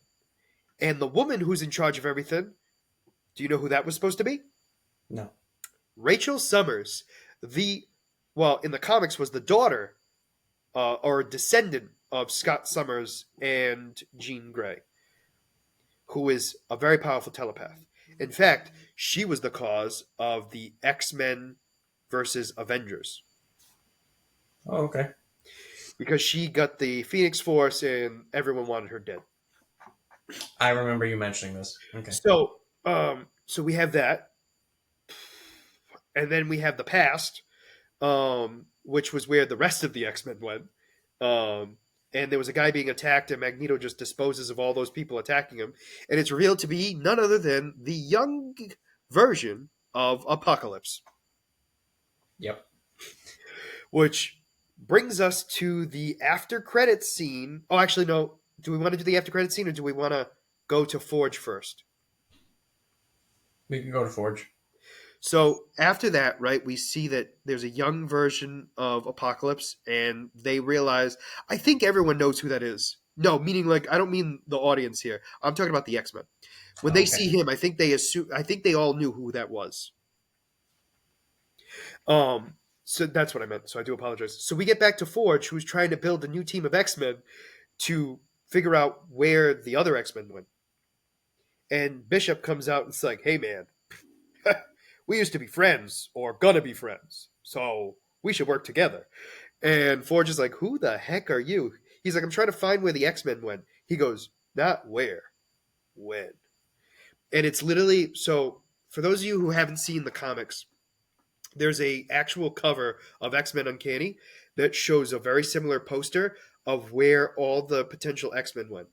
And the woman who's in charge of everything, do you know who that was supposed to be? No. Rachel Summers. The well, in the comics was the daughter or descendant of Scott Summers and Jean Grey, who is a very powerful telepath. In fact, she was the cause of the X-Men versus Avengers Oh, okay. because she got the Phoenix Force and everyone wanted her dead. I remember you mentioning this. Okay. So we have that, and then we have the past, which was where the rest of the X Men went. And there was a guy being attacked, and Magneto just disposes of all those people attacking him, and it's revealed to be none other than the young version of Apocalypse, Yep. which brings us to the after credits scene. Oh, actually, no. Do we want to do the after credits scene, or do we want to go to Forge first? We can go to Forge. So after that, right, we see that there's a young version of Apocalypse, and they realize. I think everyone knows who that is. No, meaning like I don't mean the audience here. I'm talking about the X-Men. When Oh, they okay. see him, I think they assume. I think they all knew who that was. So that's what I meant. So I do apologize. So we get back to Forge, who's trying to build a new team of X-Men to figure out where the other X-Men went. And Bishop comes out and it's like, "Hey, man, we used to be friends or gonna be friends, so we should work together." And Forge is like, "Who the heck are you?" He's like, "I'm trying to find where the X-Men went." He goes, "Not where, when." And it's literally so. For those of you who haven't seen the comics, there's a actual cover of X-Men Uncanny that shows a very similar poster of where all the potential X-Men went.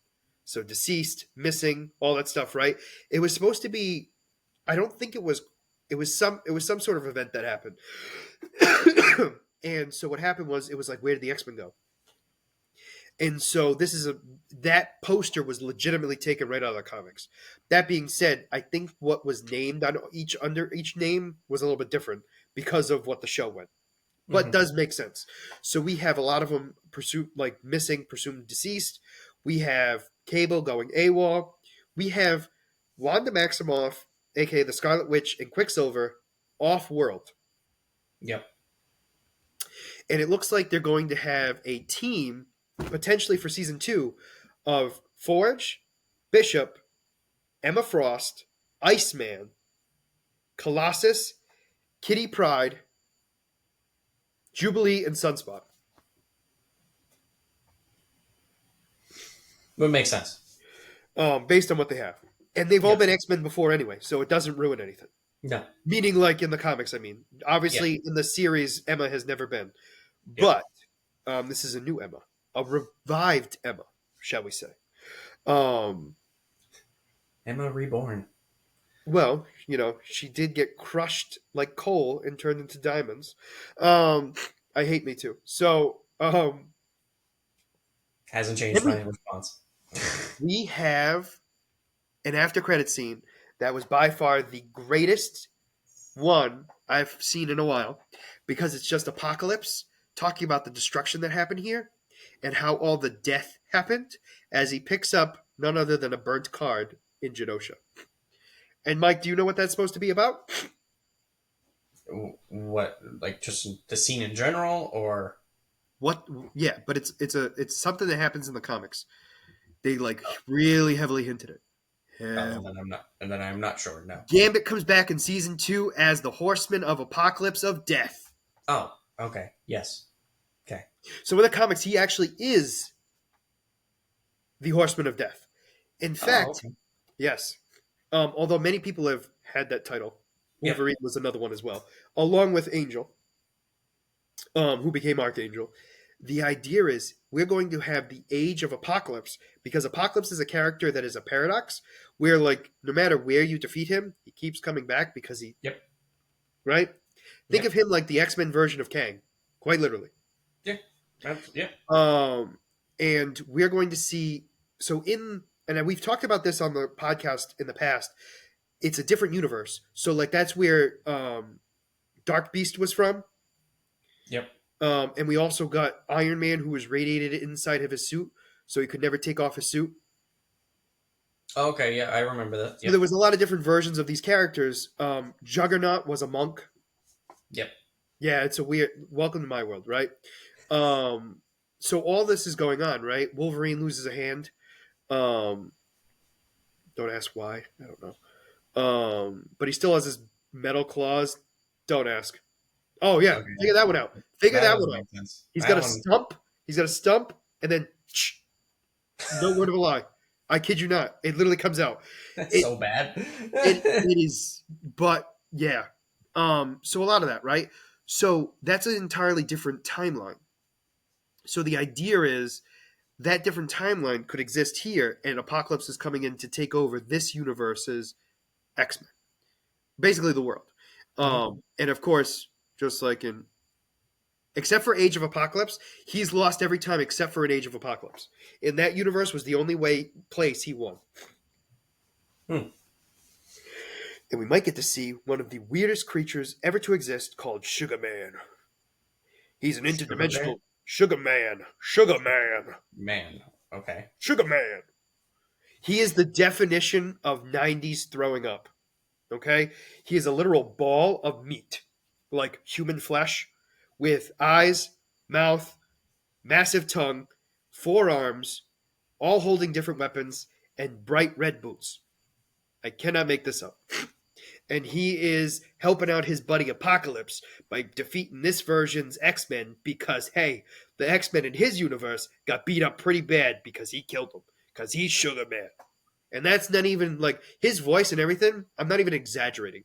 So deceased, missing, all that stuff, right? It was supposed to be. I don't think it was. It was some sort of event that happened. And so what happened was it was like, where did the X-Men go? And so that poster was legitimately taken right out of the comics. That being said, I think what was named on under each name was a little bit different because of what the show went, but Hmm. does make sense. So we have a lot of them pursued, like missing, presumed deceased. We have Cable going AWOL. We have Wanda Maximoff, aka the Scarlet Witch, and Quicksilver off world. Yep. And it looks like they're going to have a team potentially for season 2 of Forge, Bishop, Emma Frost, Iceman, Colossus, Kitty Pryde, Jubilee, and Sunspot. Would make sense. Based on what they have. And they've all Yep. been X-Men before anyway, so it doesn't ruin anything. No. Meaning, like in the comics, I mean. Yeah. Obviously, in the series, Emma has never been. Yep. But this is a new Emma. A revived Emma, shall we say. Um, Emma Reborn. well, she did get crushed like coal and turned into diamonds. I hate Me Too. So, Hasn't changed then my we, response. we have an after credit scene that was by far the greatest one I've seen in a while because it's just Apocalypse talking about the destruction that happened here and how all the death happened as he picks up none other than a burnt card in Genosha. And Mike, do you know what that's supposed to be about? What, like just the scene in general, or What? Yeah, but it's something that happens in the comics. They like really heavily hinted it. oh, Yeah. then I'm not sure. No. Gambit comes back in season 2 as the Horseman of Apocalypse of Death. Oh, okay. Yes. Okay. So in the comics, he actually is the Horseman of Death. In Oh, fact, okay. yes. Although many people have had that title, Yep. Wolverine was another one as well, along with Angel, who became Archangel. The idea is we're going to have the Age of Apocalypse because Apocalypse is a character that is a paradox, where like no matter where you defeat him, he keeps coming back because he Yep. right. Think of Yep. him like the X-Men version of Kang, quite literally. Yeah. Yeah. Um, and we're going to see and we've talked about this on the podcast in the past. It's a different universe, so like that's where Dark Beast was from. Yep. And we also got Iron Man, who was radiated inside of his suit, so he could never take off his suit. Okay. Yeah, I remember that. So there Yep. was a lot of different versions of these characters. Juggernaut was a monk. Yep. Yeah, it's a weird. Welcome to my world, right? Um, so all this is going on, right? Wolverine loses a hand. Um, don't ask why. I don't know. But he still has his metal claws. Don't ask. Oh yeah, Okay. figure that one out. Figure That that doesn't one out. make sense. He's got That a one. stump. He's got a stump, and then no word of a lie. I kid you not. It literally comes out. That's It so bad. it is, but yeah. So a lot of that, right? So that's an entirely different timeline. So the idea is that different timeline could exist here, and Apocalypse is coming in to take over this universe's X-Men, basically the world. Okay. And of course, just like in except for Age of Apocalypse, he's lost every time except for an Age of Apocalypse. In that universe was the only place he won. Hmm. And we might get to see one of the weirdest creatures ever to exist called Sugar Man. He's an Sugar Bear? interdimensional Sugar Man. Sugar Man. Man. Okay. Sugar Man. He is the definition of 90s throwing up. Okay? He is a literal ball of meat, like human flesh, with eyes, mouth, massive tongue, four arms, all holding different weapons, and bright red boots. I cannot make this up. And he is helping out his buddy Apocalypse by defeating this version's X-Men because, hey, the X-Men in his universe got beat up pretty bad because he killed them. Because he's Sugar Man. And that's not even, like, his voice and everything, I'm not even exaggerating.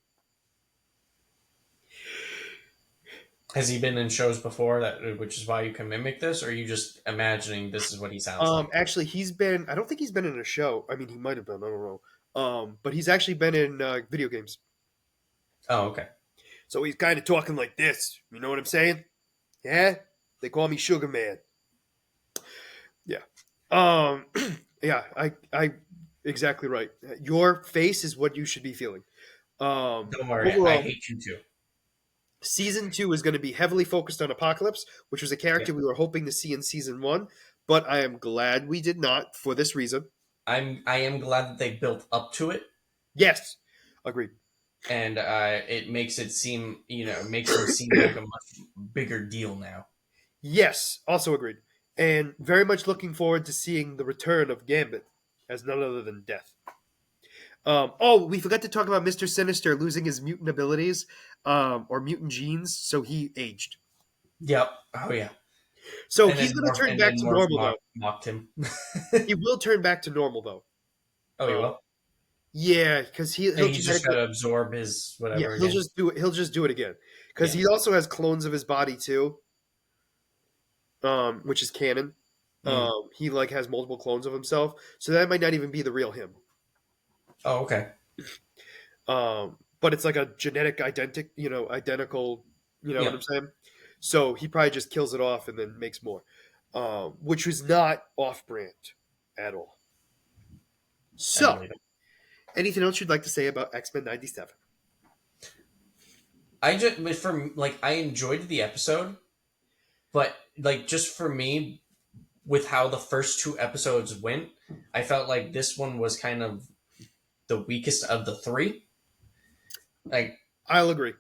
Has he been in shows before which is why you can mimic this, or are you just imagining this is what he sounds like? Actually, I don't think he's been in a show. I mean, he might have been, I don't know. But he's actually been in video games. Oh, okay. So he's kind of talking like this. You know what I'm saying? Yeah? They call me Sugar Man. Yeah. Um, yeah, I exactly right. Your face is what you should be feeling. Don't worry, I Overall, hate you too. season 2 is going to be heavily focused on Apocalypse, which was a Yeah. character we were hoping to see in season 1, but I am glad we did not for this reason. I am glad that they built up to it, Yes, agreed. and it makes it seem makes him seem like a much bigger deal now. Yes, also agreed. And very much looking forward to seeing the return of Gambit as none other than Death. Oh, we forgot to talk about Mr. Sinister losing his mutant abilities or mutant genes, so he aged. Yep. Oh yeah. So And he's then going to Morph turn back to normal, though. mocked him. He will turn back to normal, though. Oh, he will. Yeah, because he'll And he's just genetically. got to absorb his Yeah, whatever he'll again. just do it. He'll just do it again because Yeah. he also has clones of his body too, which is canon. He like has multiple clones of himself, so that might not even be the real him. Oh, okay. But it's like a genetic identical. You know what Yeah. I'm saying? So he probably just kills it off and then makes more, which was not off-brand at all. I So, believe it. anything else you'd like to say about X-Men '97? I enjoyed the episode, but like just for me, with how the first two episodes went, I felt like this one was kind of the weakest of the three. Like I'll agree.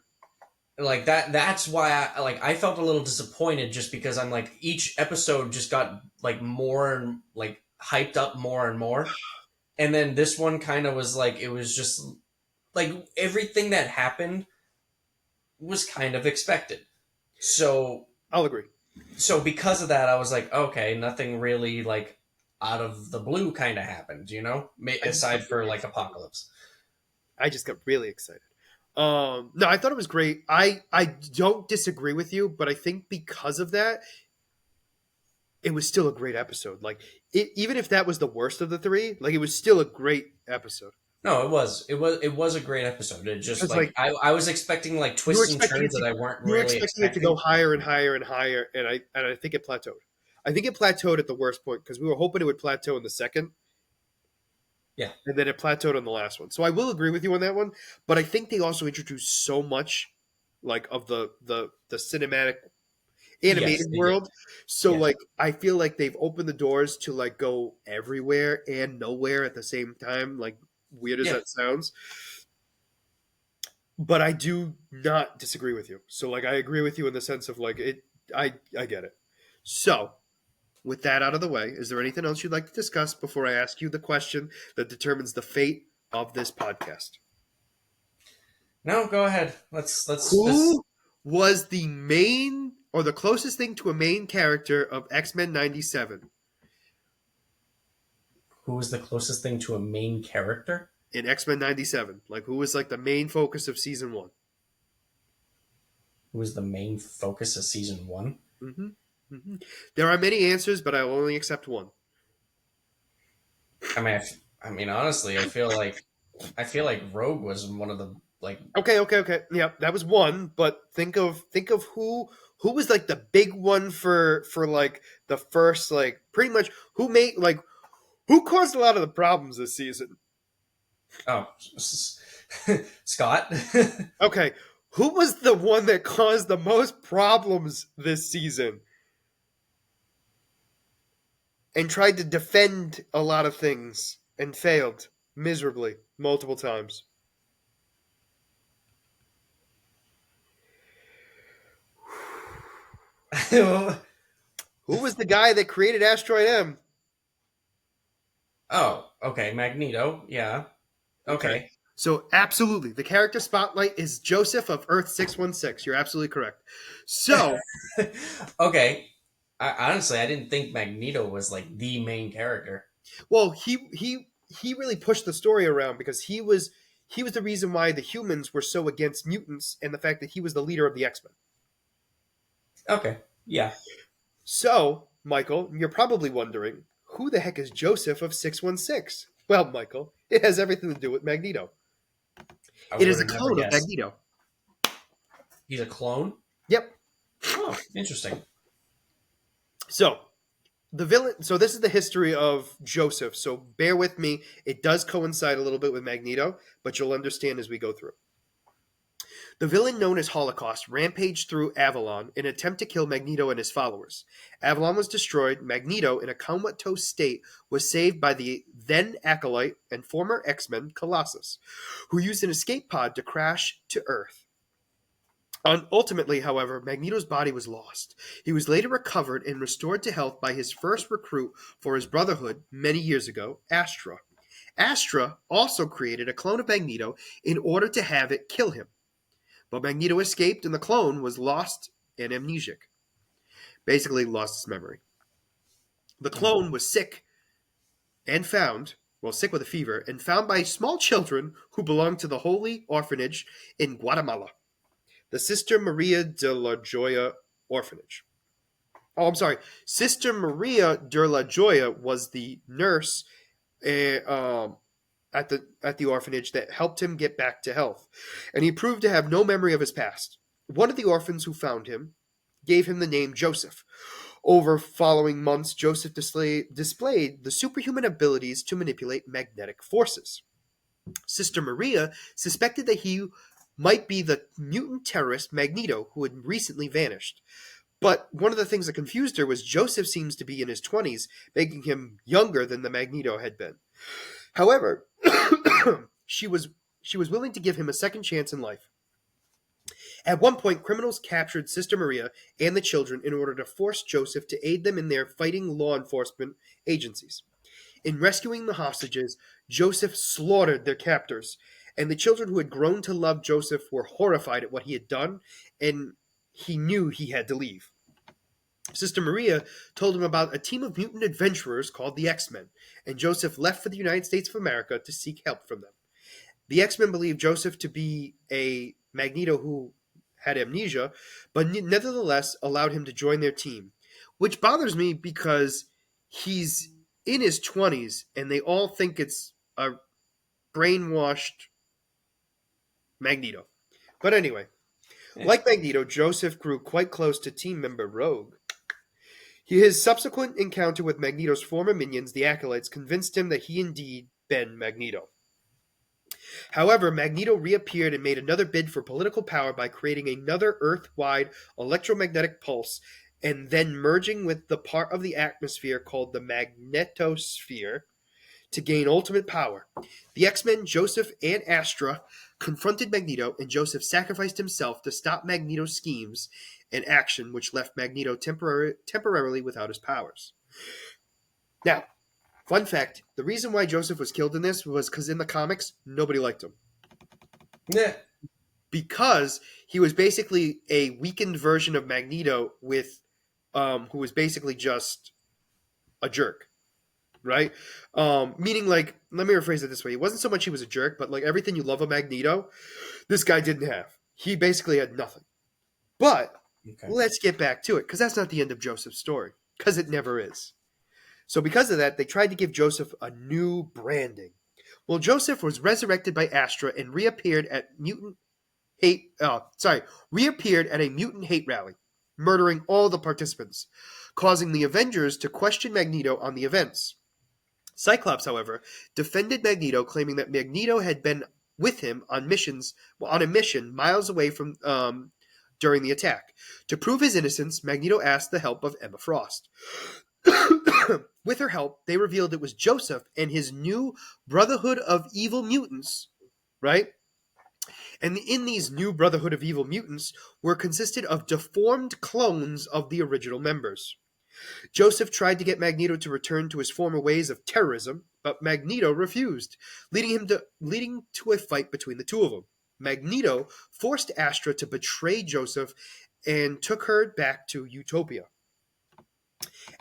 like that's why I felt a little disappointed just because I'm like each episode just got like more and like hyped up more and more. And then this one kind of was like it was just like everything that happened was kind of expected. So I'll agree. because of that I was like okay, nothing really like out of the blue kind of happened, I just aside got for really like excited. Apocalypse. I just got really excited. No, I thought it was great. I don't disagree with you, but I think because of that, it was still a great episode. Like even if that was the worst of the three, like it was still a great episode. No, it was a great episode. It just Because like like I was expecting like you were twists and expecting it turns to that I weren't you were really expecting it to go expecting. higher and higher and higher, and I think it plateaued. I think it plateaued at the worst point because we were hoping it would plateau in the second, Yeah. and then it plateaued on the last one. So I will agree with you on that one, but I think they also introduced so much like of the cinematic Yes, animated they did. world. So Yeah. like I feel like they've opened the doors to like go everywhere and nowhere at the same time, like weird as Yeah. that sounds. But I do not disagree with you. So like I agree with you in the sense of like I get it. So with that out of the way, is there anything else you'd like to discuss before I ask you the question that determines the fate of this podcast? No, go ahead. Let's this. Who was the main or the closest thing to a main character of X-Men '97 Who was the closest thing to a main character? in X-Men '97? Like who was like the main focus of season 1? Who was the main focus of season one? Mm-hmm. Mm-hmm. There are many answers, but I will only accept one. I mean, honestly, I feel like Rogue was one of the like. Okay. Yeah, that was one, but think of who was like the big one for like the first like pretty much who made like who caused a lot of the problems this season. Oh, Scott. Okay, who was the one that caused the most problems this season and tried to defend a lot of things and failed miserably multiple times? Who was the guy that created Asteroid M? Oh, okay, Magneto. Yeah. Okay. Okay. So absolutely, the character spotlight is Joseph of Earth 616. You're absolutely correct. So, Okay. Honestly, I didn't think Magneto was like the main character. well, he really pushed the story around because he was the reason why the humans were so against mutants and the fact that he was the leader of the X-Men. Okay. Yeah. So, Michael, you're probably wondering, who the heck is Joseph of 616? Well, Michael, it has everything to do with Magneto. I It is would a have never clone of guessed. Magneto. He's a clone? Yep. Oh, interesting. So, the villain, so this is the history of Joseph, so bear with me. It does coincide a little bit with Magneto, but you'll understand as we go through. The villain known as Holocaust rampaged through Avalon in an attempt to kill Magneto and his followers. Avalon was destroyed. Magneto, in a comatose state, was saved by the then acolyte and former X-Men Colossus, who used an escape pod to crash to Earth. Ultimately, however, Magneto's body was lost. He was later recovered and restored to health by his first recruit for his Brotherhood many years ago, Astra. Astra also created a clone of Magneto in order to have it kill him. But Magneto escaped and the clone was lost and amnesic. Basically, lost his memory. The Mm. clone was sick and found, well, sick with a fever, and found by small children who belonged to the Holy Orphanage in Guatemala, the Sister Maria de la Joya Orphanage. Oh, I'm sorry. Sister Maria de la Joya was the nurse at the orphanage that helped him get back to health, and he proved to have no memory of his past. One of the orphans who found him gave him the name Joseph. Over following months, Joseph displayed the superhuman abilities to manipulate magnetic forces. Sister Maria suspected that he might be the mutant terrorist Magneto who had recently vanished. But one of the things that confused her was Joseph seems to be in his 20s, making him younger than the Magneto had been. However, she was she was willing to give him a second chance in life. At one point, criminals captured Sister Maria and the children in order to force Joseph to aid them in their fighting law enforcement agencies. In rescuing the hostages, Joseph slaughtered their captors, and the children who had grown to love Joseph were horrified at what he had done, and he knew he had to leave. Sister Maria told him about a team of mutant adventurers called the X-Men, and Joseph left for the United States of America to seek help from them. The X-Men believed Joseph to be a Magneto who had amnesia, but nevertheless allowed him to join their team, which bothers me because he's in his 20s and they all think it's a brainwashed Magneto. But anyway, Eh. like Magneto, Joseph grew quite close to team member Rogue. His subsequent encounter with Magneto's former minions, the Acolytes, convinced him that he indeed been Magneto. However, Magneto reappeared and made another bid for political power by creating another Earth-wide electromagnetic pulse and then merging with the part of the atmosphere called the magnetosphere to gain ultimate power. The X-Men, Joseph and Astra, confronted Magneto, and Joseph sacrificed himself to stop Magneto's schemes and action, which left Magneto temporarily without his powers. Now, fun fact, the reason why Joseph was killed in this was because in the comics, nobody liked him. Yeah. Because he was basically a weakened version of Magneto with who was basically just a jerk. Right? Meaning, like, let me rephrase it this way. It wasn't so much he was a jerk, but like everything you love of Magneto, this guy didn't have. He basically had nothing. But Okay. let's get back to it, because that's not the end of Joseph's story. Because it never is. So because of that, they tried to give Joseph a new branding. Well, Joseph was resurrected by Astra and reappeared at a mutant hate rally, murdering all the participants, causing the Avengers to question Magneto on the events. Cyclops, however, defended Magneto, claiming that Magneto had been with him on a mission miles away from during the attack. To prove his innocence, Magneto asked the help of Emma Frost. With her help, they revealed it was Joseph and his new Brotherhood of Evil Mutants, right? And in these new Brotherhood of Evil Mutants were consisted of deformed clones of the original members. Joseph tried to get Magneto to return to his former ways of terrorism, but Magneto refused, leading to a fight between the two of them. Magneto forced Astra to betray Joseph and took her back to Utopia.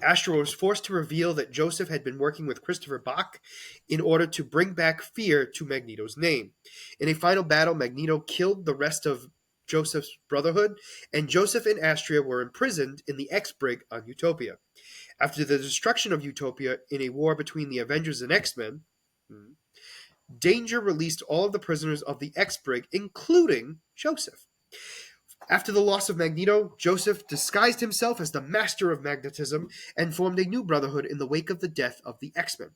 Astra was forced to reveal that Joseph had been working with Christopher Bach in order to bring back fear to Magneto's name. In a final battle, Magneto killed the rest of Joseph's brotherhood, and Joseph and Astra were imprisoned in the X-Brig on Utopia. After the destruction of Utopia in a war between the Avengers and X-Men, Danger released all of the prisoners of the X-Brig, including Joseph. After the loss of Magneto, Joseph disguised himself as the Master of Magnetism and formed a new brotherhood in the wake of the death of the X-Men.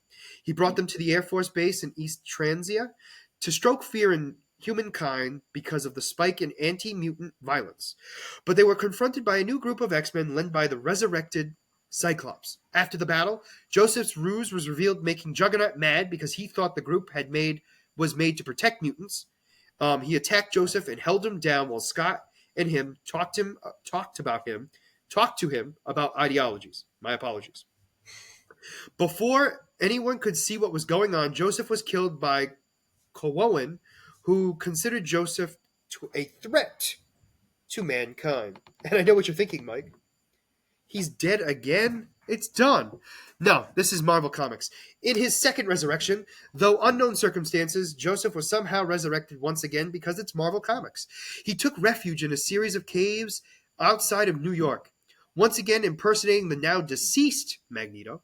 He brought them to the Air Force Base in East Transia to stoke fear in humankind because of the spike in anti-mutant violence. But they were confronted by a new group of X-Men led by the resurrected Cyclops. After the battle, Joseph's ruse was revealed, making Juggernaut mad because he thought the group was made to protect mutants. He attacked Joseph and held him down while Scott and him talked to him about ideologies. My apologies. Before anyone could see what was going on, Joseph was killed by Cowan, who considered Joseph a threat to mankind. And I know what you're thinking, Mike. He's dead again? It's done. No, this is Marvel Comics. In his second resurrection, though unknown circumstances, Joseph was somehow resurrected once again because it's Marvel Comics. He took refuge in a series of caves outside of New York, once again impersonating the now deceased Magneto.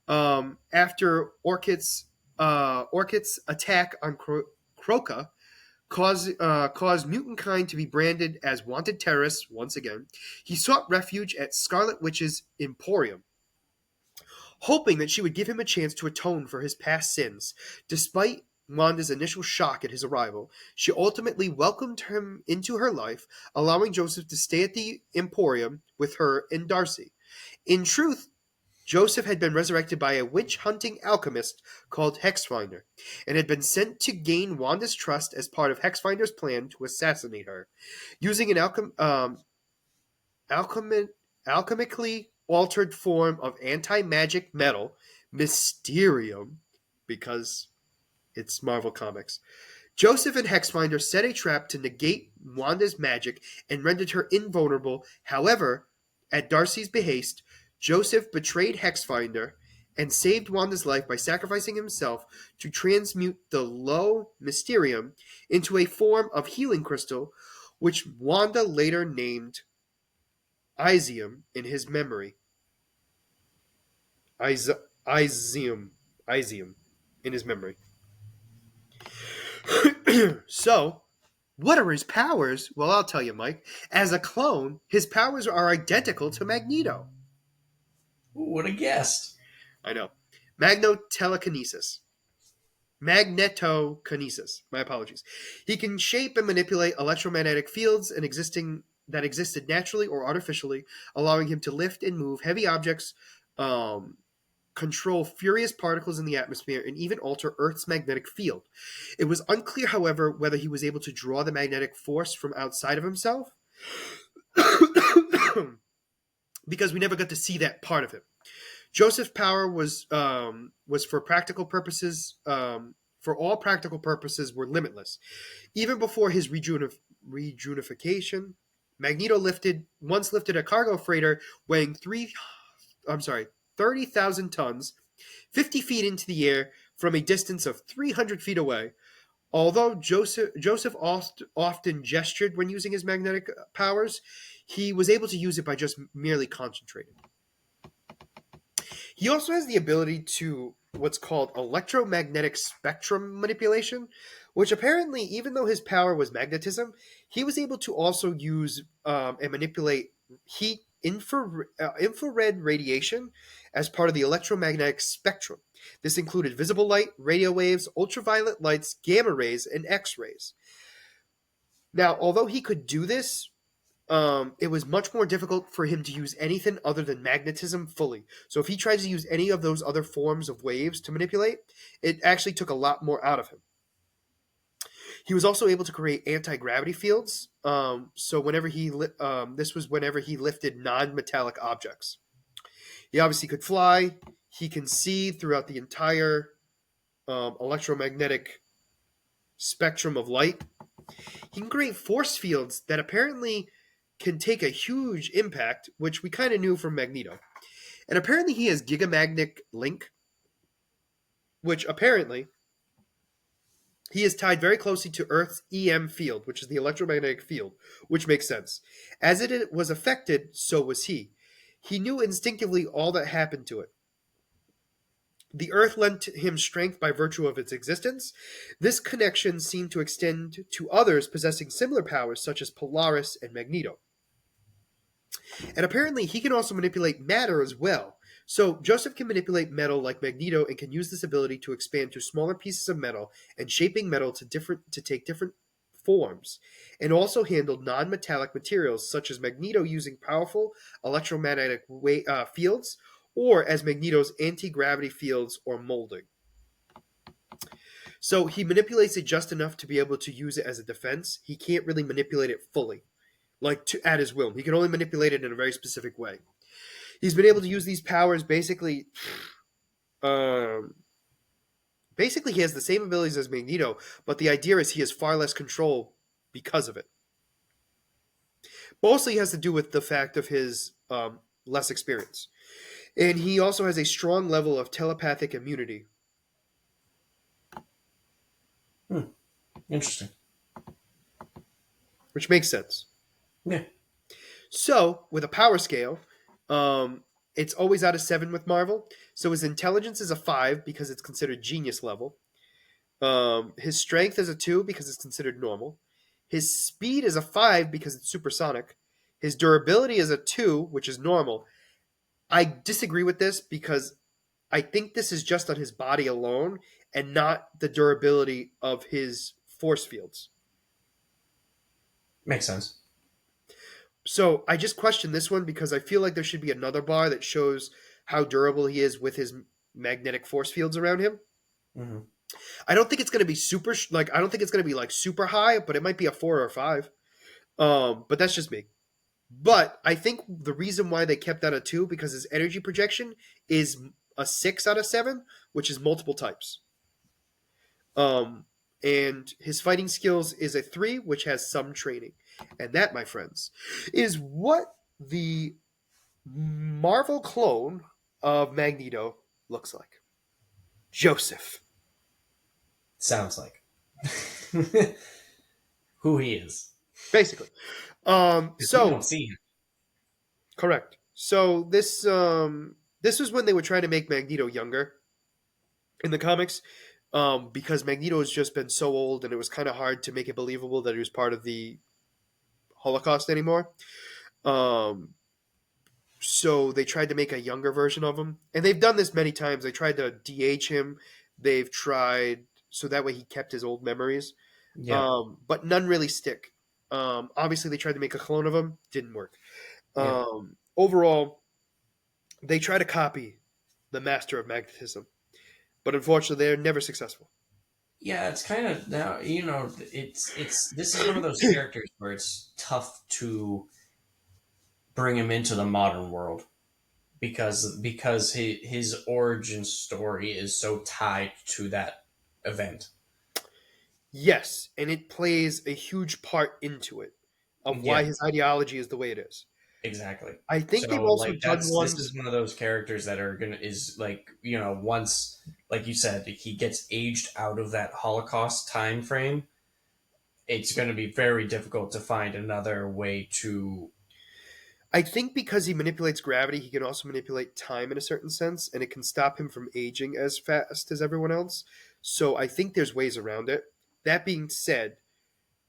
After Orchid's attack on Croca caused mutant kind to be branded as wanted terrorists once again, he sought refuge at Scarlet Witch's Emporium, hoping that she would give him a chance to atone for his past sins. Despite Wanda's initial shock at his arrival, she ultimately welcomed him into her life, allowing Joseph to stay at the Emporium with her and Darcy. In truth, Joseph had been resurrected by a witch-hunting alchemist called Hexfinder, and had been sent to gain Wanda's trust as part of Hexfinder's plan to assassinate her. Using an alchemically altered form of anti-magic metal, Mysterium, because it's Marvel Comics, Joseph and Hexfinder set a trap to negate Wanda's magic and rendered her invulnerable. However, at Darcy's behest, Joseph betrayed Hexfinder and saved Wanda's life by sacrificing himself to transmute the low Mysterium into a form of healing crystal, which Wanda later named Isium in his memory. Isium in his memory. So, what are his powers? Well, I'll tell you, Mike. As a clone, his powers are identical to Magneto. Who would have guessed? I know. Magnetokinesis. My apologies. He can shape and manipulate electromagnetic fields that existed naturally or artificially, allowing him to lift and move heavy objects, control furious particles in the atmosphere, and even alter Earth's magnetic field. It was unclear, however, whether he was able to draw the magnetic force from outside of himself, because we never got to see that part of him. Joseph's power was for practical purposes, for all practical purposes, were limitless. Even before his rejuvification, Magneto once lifted a cargo freighter weighing 30,000 tons, 50 feet into the air from a distance of 300 feet away. Although Joseph often gestured when using his magnetic powers, he was able to use it by just merely concentrating. He also has the ability to what's called electromagnetic spectrum manipulation, which apparently, even though his power was magnetism, he was able to also use and manipulate heat, infrared radiation as part of the electromagnetic spectrum. This included visible light, radio waves, ultraviolet lights, gamma rays, and X rays. Now, although he could do this, it was much more difficult for him to use anything other than magnetism fully. So if he tried to use any of those other forms of waves to manipulate, it actually took a lot more out of him. He was also able to create anti-gravity fields. So this was whenever he lifted non-metallic objects. He obviously could fly. He can see throughout the entire electromagnetic spectrum of light. He can create force fields that apparently can take a huge impact, which we kind of knew from Magneto. And apparently he has gigamagnetic link, which apparently he is tied very closely to Earth's EM field, which is the electromagnetic field, which makes sense. As it was affected, so was he. He knew instinctively all that happened to it. The Earth lent him strength by virtue of its existence. This connection seemed to extend to others possessing similar powers, such as Polaris and Magneto. And apparently he can also manipulate matter as well. So Joseph can manipulate metal like Magneto and can use this ability to expand to smaller pieces of metal and shaping metal to take different forms, and also handled non-metallic materials such as Magneto using powerful electromagnetic fields, or as Magneto's anti-gravity fields or molding. So he manipulates it just enough to be able to use it as a defense. He can't really manipulate it fully, at his will. He can only manipulate it in a very specific way. He's been able to use these powers basically. Basically, he has the same abilities as Magneto, but the idea is he has far less control because of it. Mostly has to do with the fact of his less experience. And he also has a strong level of telepathic immunity. Interesting. Which makes sense. Yeah. So, with a power scale, it's always out of 7 with Marvel. So his intelligence is a 5 because it's considered genius level. His strength is a 2 because it's considered normal. His speed is a 5 because it's supersonic. His durability is a 2, which is normal. I disagree with this because I think this is just on his body alone and not the durability of his force fields. Makes sense. So I just question this one because I feel like there should be another bar that shows how durable he is with his magnetic force fields around him. Mm-hmm. I don't think it's going to be I don't think it's going to be super high, but it might be a 4 or a 5. But that's just me. But I think the reason why they kept that a 2 because his energy projection is a 6 out of 7, which is multiple types. And his fighting skills is a 3, which has some training. And that, my friends, is what the Marvel clone of Magneto looks like. Joseph. Sounds like who he is. Basically. You don't see him. Correct. So this was when they were trying to make Magneto younger in the comics. Because Magneto has just been so old and it was kind of hard to make it believable that he was part of the Holocaust anymore. So they tried to make a younger version of him. And they've done this many times. They tried to de-age him. They've tried so that way he kept his old memories. Yeah. But none really stick. Obviously, they tried to make a clone of him. Didn't work. Yeah. Overall, they try to copy the Master of Magnetism. But unfortunately, they're never successful. Yeah, it's kind of now, it's this is one of those characters where it's tough to bring him into the modern world because his origin story is so tied to that event. Yes, and it plays a huge part into it of why Yeah, his ideology is the way it is. exactly. I think they've So also like done this ones. is one of those characters that are gonna is like once like you said he gets aged out of that Holocaust time frame, it's going to be very difficult to find another way to. I think because he manipulates gravity, he can also manipulate time in a certain sense, and it can stop him from aging as fast as everyone else. So I think there's ways around it. That being said,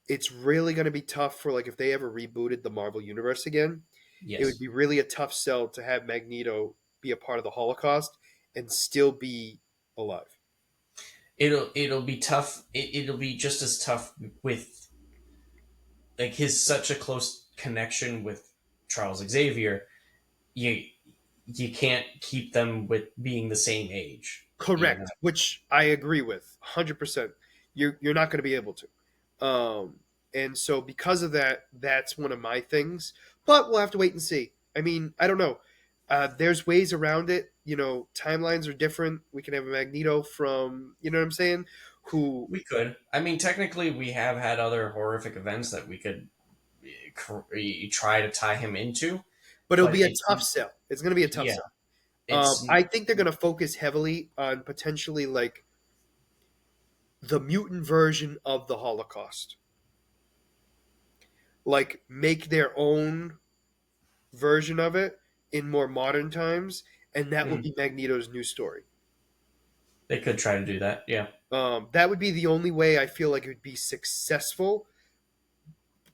it's really going to be tough for if they ever rebooted the Marvel universe again. it would Yes. be really a tough sell to have Magneto be a part of the Holocaust and still be alive. It'll be tough. It'll be just as tough with like his such a close connection with Charles Xavier. You you can't keep them with being the same age. You know. Correct, which I agree with 100%. You're not going to be able to. And so because of that, that's one of my things. But we'll have to wait and see. I mean, I don't know. There's ways around it. Timelines are different. We can have a Magneto from, you know what I'm saying? Who, We could. I mean, technically, we have had other horrific events that we could try to tie him into, but it'll but be a it's tough sell. It's going to be a tough yeah, sell. it's I think they're going to focus heavily on potentially like the mutant version of the Holocaust. Like make their own version of it in more modern times, and that would mm, be Magneto's new story. they could try to do that. Yeah. That would be the only way I feel like it would be successful,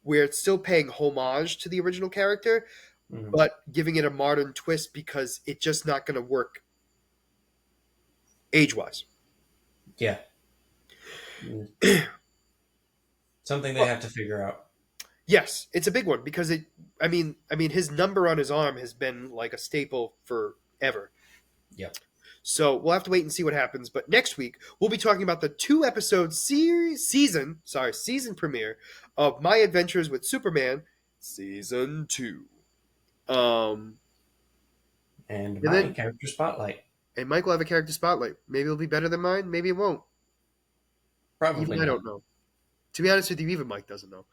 where it's still paying homage to the original character, Hmm. but giving it a modern twist because it's just not going to work age wise. Yeah. Mm. Something they Well, have to figure out. yes, it's a big one because it. I mean, his number on his arm has been like a staple forever. Yep. So we'll have to wait and see what happens. But next week we'll be talking about the 2 episode season premiere of My Adventures with Superman season 2. Um, And and my then character spotlight. and Mike will have a character spotlight. Maybe it'll be better than mine. Maybe it won't. Probably Even I not. don't know. To be honest with you, even Mike doesn't know.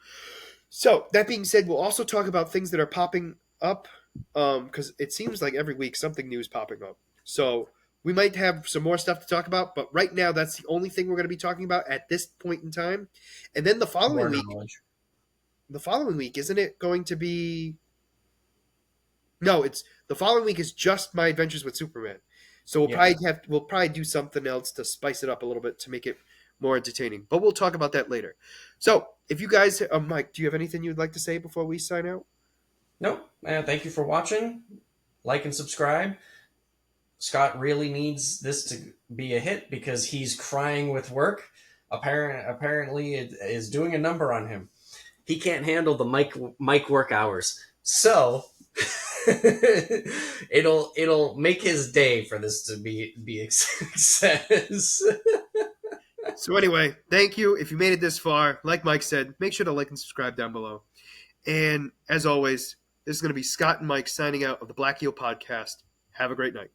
So that being said, we'll also talk about things that are popping up because it seems like every week something new is popping up. So we might have some more stuff to talk about, but right now that's the only thing we're going to be talking about at this point in time. And then More knowledge. the following week, isn't it going to be? No, it's the following week is just My Adventures with Superman. So Yeah. we'll probably do something else to spice it up a little bit to make it more entertaining. But we'll talk about that later. So if you guys, Mike, do you have anything you'd like to say before we sign out? Nope. Thank you for watching. Like and subscribe. Scott really needs this to be a hit because he's crying with work. Apparently, it is doing a number on him. He can't handle the mic work hours. So it'll make his day for this to be a success. So anyway, thank you. If you made it this far, like Mike said, make sure to like and subscribe down below. And as always, this is going to be Scott and Mike signing out of the Black Eel Podcast. Have a great night.